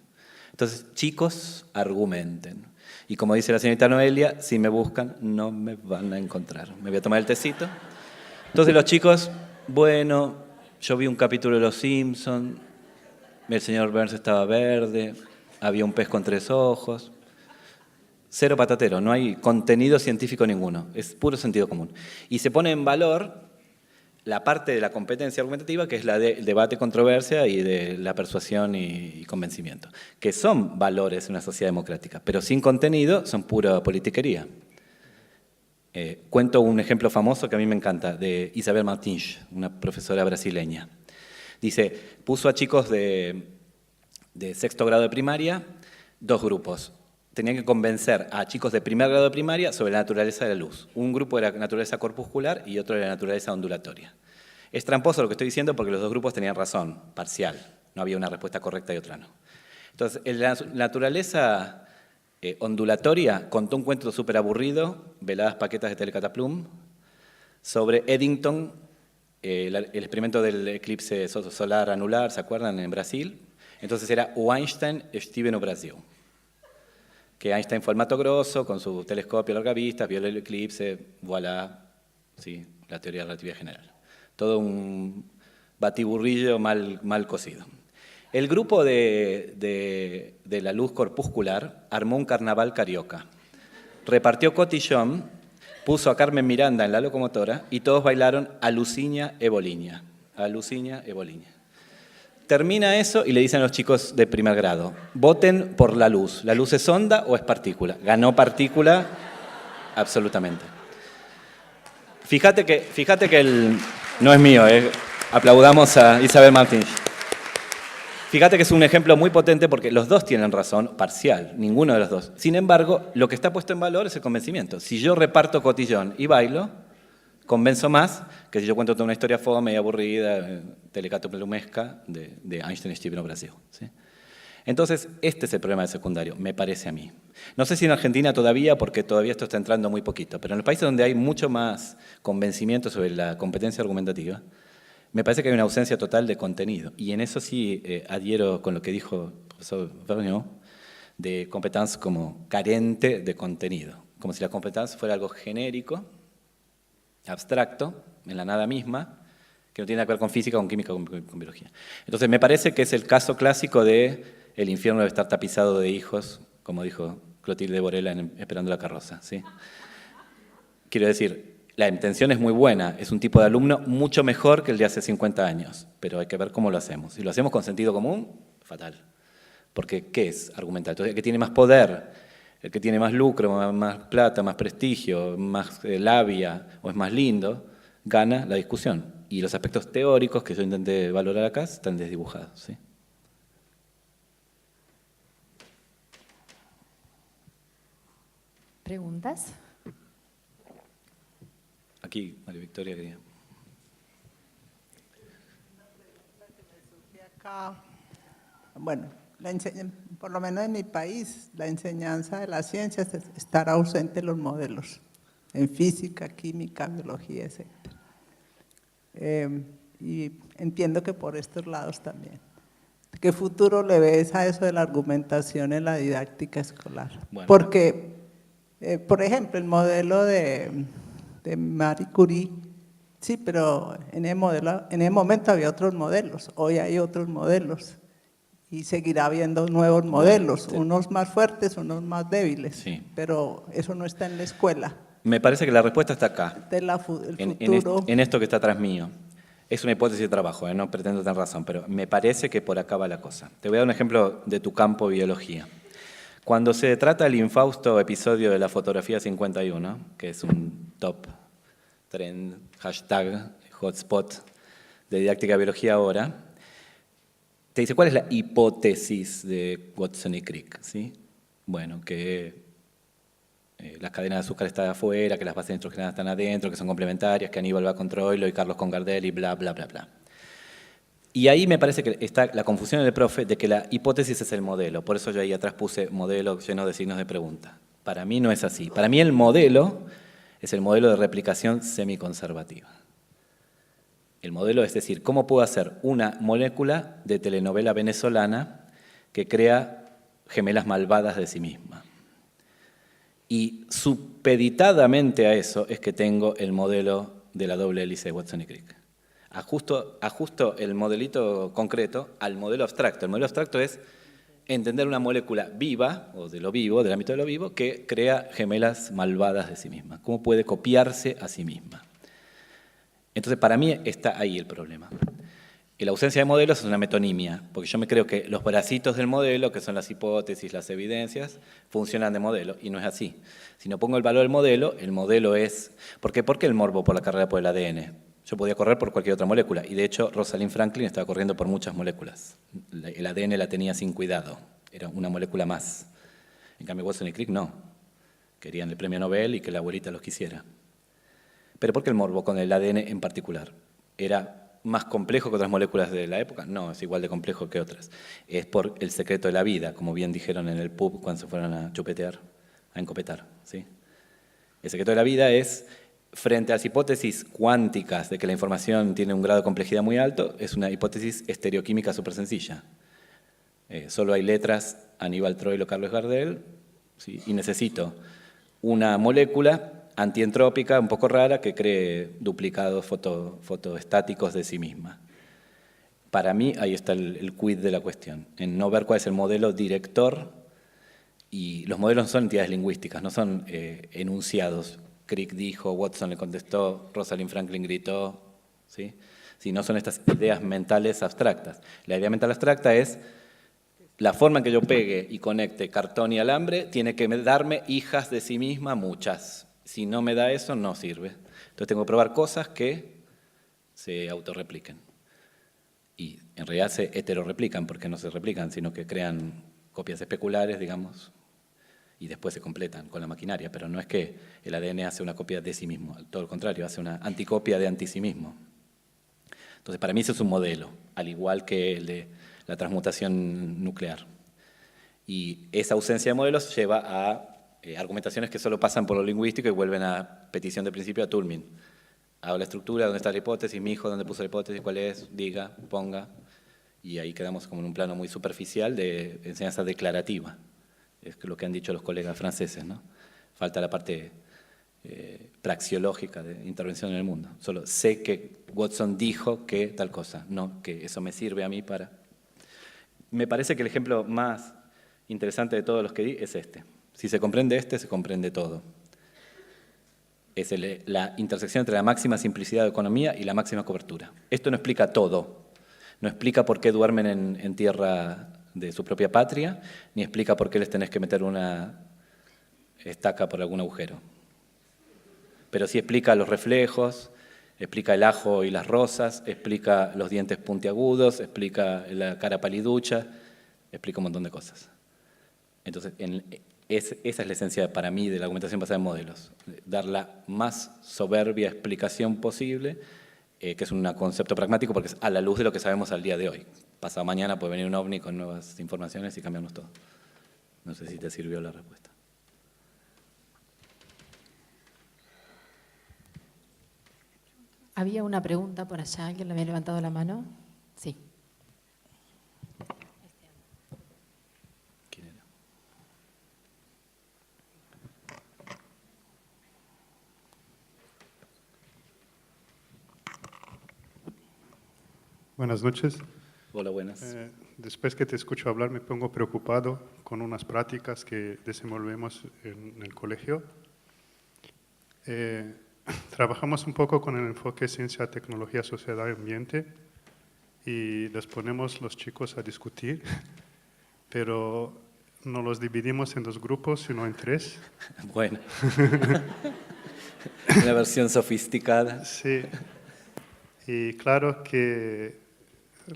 Entonces, chicos, argumenten. Y como dice la señorita Noelia, si me buscan, no me van a encontrar. Me voy a tomar el tecito. Entonces los chicos, bueno, yo vi un capítulo de Los Simpson, el señor Burns estaba verde, había un pez con 3 ojos. Cero patatero, no hay contenido científico ninguno, es puro sentido común. Y se pone en valor la parte de la competencia argumentativa, que es la del debate, controversia y de la persuasión y convencimiento, que son valores en una sociedad democrática, pero sin contenido son pura politiquería. Cuento un ejemplo famoso que a mí me encanta, de Isabel Martins, una profesora brasileña. Dice, puso a chicos de 6º grado de primaria, 2 grupos. Tenían que convencer a chicos de primer grado de primaria sobre la naturaleza de la luz. Un grupo era naturaleza corpuscular y otro era naturaleza ondulatoria. Es tramposo lo que estoy diciendo porque los 2 grupos tenían razón, parcial. No había una respuesta correcta y otra no. Entonces, en la naturaleza ondulatoria contó un cuento súper aburrido, Veladas Paquetas de Telecataplum, sobre Eddington, el experimento del eclipse solar anular, ¿se acuerdan? En Brasil. Entonces era o Einstein, Steven o Brasil. Que Einstein fue el Mato Grosso, con su telescopio a larga vista, vio el eclipse, voilà, sí, la teoría de la relatividad general. Todo un batiburrillo mal cocido. El grupo de la luz corpuscular armó un carnaval carioca. Repartió cotillón, puso a Carmen Miranda en la locomotora y todos bailaron Aluciña e Boliña. Aluciña e Boliña. Termina eso y le dicen a los chicos de primer grado, voten por la luz. ¿La luz es onda o es partícula? Ganó partícula, absolutamente. Fíjate que no es mío, aplaudamos a Isabel Martins. Fíjate que es un ejemplo muy potente porque los dos tienen razón, parcial, ninguno de los dos. Sin embargo, lo que está puesto en valor es el convencimiento. Si yo reparto cotillón y bailo, convenzo más que si yo cuento toda una historia fome y aburrida, telecatoplumesca, de Einstein, Steven o Brasil. ¿Sí? Entonces, este es el problema del secundario, me parece a mí. No sé si en Argentina todavía, porque todavía esto está entrando muy poquito, pero en los países donde hay mucho más convencimiento sobre la competencia argumentativa, me parece que hay una ausencia total de contenido. Y en eso sí adhiero con lo que dijo el profesor Vergniaud, de competencia como carente de contenido. Como si la competencia fuera algo genérico, abstracto, en la nada misma, que no tiene nada que ver con física, con química, con biología. Entonces me parece que es el caso clásico de el infierno debe estar tapizado de hijos como dijo Clotilde Borela en Esperando la carroza, ¿sí? Quiero decir, la intención es muy buena, es un tipo de alumno mucho mejor que el de hace 50 años, pero hay que ver cómo lo hacemos. Si lo hacemos con sentido común, fatal. Porque, ¿qué es argumentar? Entonces, el que tiene más poder, el que tiene más lucro, más plata, más prestigio, más labia o es más lindo, gana la discusión. Y los aspectos teóricos que yo intenté valorar acá están desdibujados, ¿sí? ¿Preguntas? Aquí, María Victoria quería. Acá, bueno, por lo menos en mi país, la enseñanza de las ciencias es estar ausente en los modelos, en física, química, biología, etc. Y entiendo que por estos lados también. ¿Qué futuro le ves a eso de la argumentación en la didáctica escolar? Bueno. Porque, por ejemplo, el modelo de Marie Curie, sí, pero en ese momento había otros modelos, hoy hay otros modelos y seguirá habiendo nuevos modelos, unos más fuertes, unos más débiles, Sí. pero eso no está en la escuela. Me parece que la respuesta está acá, El futuro. en esto que está atrás mío. Es una hipótesis de trabajo, no pretendo tener razón, pero me parece que por acá va la cosa. Te voy a dar un ejemplo de tu campo biología. Cuando se trata el infausto episodio de la fotografía 51, que es un top trend, hashtag, hotspot de didáctica de biología ahora, te dice, ¿cuál es la hipótesis de Watson y Crick? ¿Sí? Bueno, que las cadenas de azúcar están afuera, que las bases nitrogenadas están adentro, que son complementarias, que Aníbal va con Troilo y Carlos con Gardel y bla, bla, bla, bla. Y ahí me parece que está la confusión del profe de que la hipótesis es el modelo. Por eso yo ahí atrás puse modelo lleno de signos de pregunta. Para mí no es así. Para mí el modelo es el modelo de replicación semiconservativa. El modelo es decir, ¿cómo puedo hacer una molécula de telenovela venezolana que crea gemelas malvadas de sí misma? Y supeditadamente a eso es que tengo el modelo de la doble hélice de Watson y Crick. Ajusto el modelito concreto al modelo abstracto. El modelo abstracto es entender una molécula viva, o de lo vivo, del ámbito de lo vivo, que crea gemelas malvadas de sí misma. ¿Cómo puede copiarse a sí misma? Entonces, para mí está ahí el problema. Y la ausencia de modelos es una metonimia, porque yo me creo que los bracitos del modelo, que son las hipótesis, las evidencias, funcionan de modelo, y no es así. Si no pongo el valor del modelo, el modelo es... ¿Por qué el morbo por la carrera por el ADN? Yo podía correr por cualquier otra molécula, y de hecho Rosalind Franklin estaba corriendo por muchas moléculas. El ADN la tenía sin cuidado, era una molécula más. En cambio Watson y Crick no, querían el premio Nobel y que la abuelita los quisiera. ¿Pero por qué el morbo con el ADN en particular? ¿Era más complejo que otras moléculas de la época? No, es igual de complejo que otras. Es por el secreto de la vida, como bien dijeron en el pub cuando se fueron a chupetear, a encopetar, ¿sí? El secreto de la vida es, frente a las hipótesis cuánticas de que la información tiene un grado de complejidad muy alto, es una hipótesis estereoquímica súper sencilla. Solo hay letras, Aníbal Troilo, Carlos Gardel, ¿sí? Y necesito una molécula antientrópica, un poco rara, que cree duplicados fotoestáticos de sí misma. Para mí, ahí está el quid de la cuestión, en no ver cuál es el modelo director, y los modelos no son entidades lingüísticas, no son enunciados. Crick dijo, Watson le contestó, Rosalind Franklin gritó, ¿sí? Sino son estas ideas mentales abstractas. La idea mental abstracta es la forma en que yo pegue y conecte cartón y alambre, tiene que darme hijas de sí misma, muchas. Si no me da eso, no sirve. Entonces tengo que probar cosas que se autorrepliquen. Y en realidad se heteroreplican, porque no se replican, sino que crean copias especulares, digamos, y después se completan con la maquinaria. Pero no es que el ADN hace una copia de sí mismo, todo lo contrario, hace una anticopia de sí mismo. Entonces para mí eso es un modelo, al igual que el de la transmutación nuclear. Y esa ausencia de modelos lleva a argumentaciones que solo pasan por lo lingüístico y vuelven a petición de principio a Toulmin. Hago la estructura, ¿dónde está la hipótesis? Mi hijo, ¿dónde puso la hipótesis? ¿Cuál es? Diga, ponga. Y ahí quedamos como en un plano muy superficial de enseñanza declarativa. Es lo que han dicho los colegas franceses, ¿no? Falta la parte praxiológica de intervención en el mundo. Solo sé que Watson dijo que tal cosa, no que eso me sirve a mí para... Me parece que el ejemplo más interesante de todos los que di es este. Si se comprende este, se comprende todo. Es la intersección entre la máxima simplicidad de economía y la máxima cobertura. Esto no explica todo. No explica por qué duermen en tierra de su propia patria, ni explica por qué les tenés que meter una estaca por algún agujero. Pero sí explica los reflejos, explica el ajo y las rosas, explica los dientes puntiagudos, explica la cara paliducha, explica un montón de cosas. Entonces, esa es la esencia para mí de la argumentación basada en modelos, dar la más soberbia explicación posible, que es un concepto pragmático porque es a la luz de lo que sabemos al día de hoy. Pasado mañana puede venir un ovni con nuevas informaciones y cambiarnos todo. No sé si te sirvió la respuesta. Había una pregunta por allá, ¿alguien le había levantado la mano? Sí. ¿Quién era? Buenas noches. Hola, buenas. Después que te escucho hablar me pongo preocupado con unas prácticas que desenvolvemos en el colegio. Trabajamos un poco con el enfoque ciencia, tecnología, sociedad y ambiente y les ponemos los chicos a discutir, pero no los dividimos en 2 grupos, sino en 3. Bueno. Una versión sofisticada. Sí. Y claro que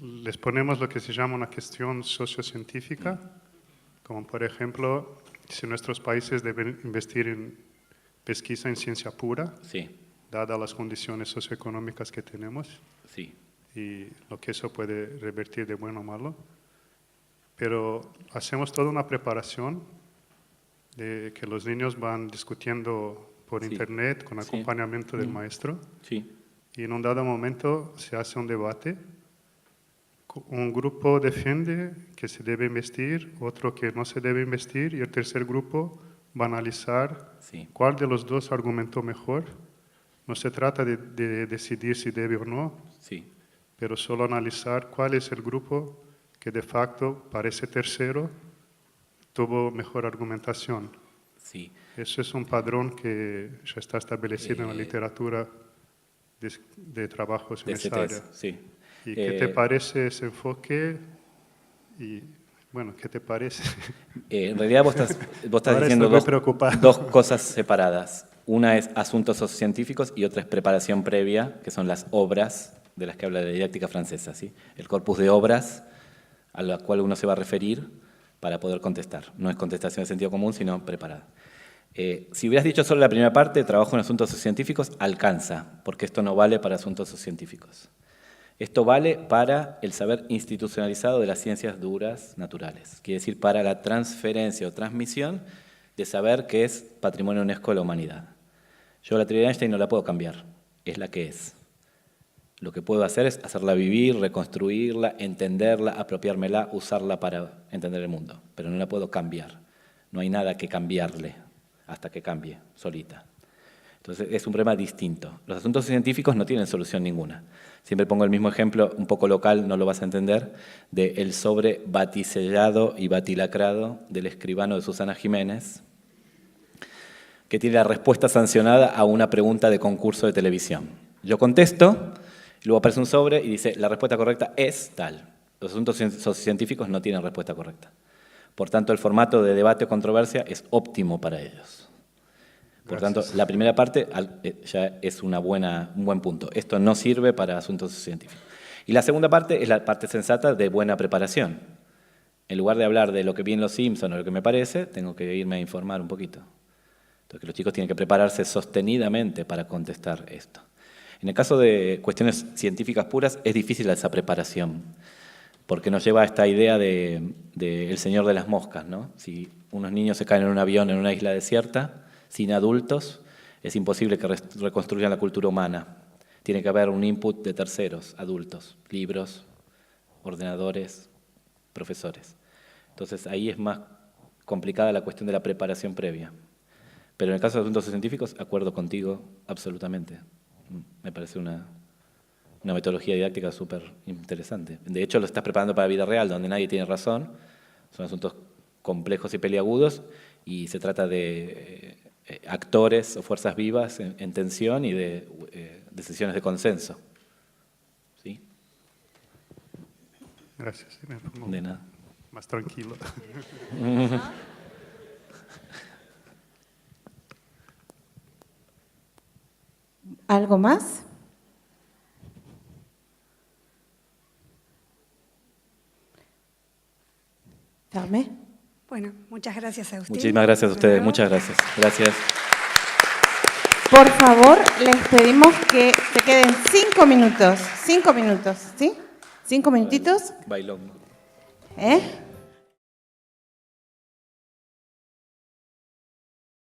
les ponemos lo que se llama una cuestión sociocientífica, como por ejemplo, si nuestros países deben investir en pesquisa en ciencia pura, Sí, dadas las condiciones socioeconómicas que tenemos sí. y lo que eso puede revertir de bueno o malo. Pero hacemos toda una preparación de que los niños van discutiendo por Sí. internet con Sí. acompañamiento del maestro Sí, y en un dado momento se hace un debate. Un grupo defiende que se debe investir, otro que no se debe investir y el tercer grupo va a analizar sí. cuál de los dos argumentó mejor. No se trata de decidir si debe o no, Sí, pero solo analizar cuál es el grupo que de facto, para ese tercero, tuvo mejor argumentación. sí. Eso es un padrón que ya está establecido en la literatura de trabajos en De esa CTS, área. sí. ¿Y qué te parece ese enfoque? Y bueno, ¿qué te parece? En realidad vos estás Ahora diciendo estoy muy preocupado. dos cosas separadas. Una es asuntos sociocientíficos y otra es preparación previa, que son las obras de las que habla la didáctica francesa, ¿sí? El corpus de obras a la cual uno se va a referir para poder contestar. No es contestación de sentido común, sino preparada. Si hubieras dicho solo la primera parte, trabajo en asuntos sociocientíficos, alcanza, porque esto no vale para asuntos sociocientíficos. Esto vale para el saber institucionalizado de las ciencias duras naturales, quiere decir para la transferencia o transmisión de saber que es patrimonio UNESCO de la humanidad. Yo la teoría de Einstein no la puedo cambiar, es la que es. Lo que puedo hacer es hacerla vivir, reconstruirla, entenderla, apropiármela, usarla para entender el mundo, pero no la puedo cambiar. No hay nada que cambiarle hasta que cambie solita. Entonces es un problema distinto. Los asuntos científicos no tienen solución ninguna. Siempre pongo el mismo ejemplo, un poco local, no lo vas a entender, del sobre batisellado y batilacrado del escribano de Susana Jiménez, que tiene la respuesta sancionada a una pregunta de concurso de televisión. Yo contesto, y luego aparece un sobre y dice, la respuesta correcta es tal. Los asuntos científicos no tienen respuesta correcta. Por tanto, el formato de debate o controversia es óptimo para ellos. Por tanto, la primera parte ya es un buen punto. Esto no sirve para asuntos científicos. Y la segunda parte es la parte sensata de buena preparación. En lugar de hablar de lo que vi en Los Simpsons o lo que me parece, tengo que irme a informar un poquito. Entonces, los chicos tienen que prepararse sostenidamente para contestar esto. En el caso de cuestiones científicas puras, es difícil esa preparación, porque nos lleva a esta idea de el señor de las moscas, ¿no? Si unos niños se caen en un avión en una isla desierta, sin adultos, es imposible que reconstruyan la cultura humana. Tiene que haber un input de terceros, adultos, libros, ordenadores, profesores. Entonces ahí es más complicada la cuestión de la preparación previa. Pero en el caso de asuntos científicos, acuerdo contigo absolutamente. Me parece una metodología didáctica súper interesante. De hecho, lo estás preparando para la vida real, donde nadie tiene razón. Son asuntos complejos y peliagudos, y se trata de actores o fuerzas vivas en tensión y de decisiones de consenso. ¿Sí? Gracias, me pongo De nada. más tranquilo. ¿Algo más? Fermé. Bueno, muchas gracias a usted. Muchísimas gracias a ustedes, muchas gracias. Gracias. Por favor, les pedimos que se queden 5 minutos. 5 minutos, ¿sí? 5 minutitos. Bailón. ¿Eh?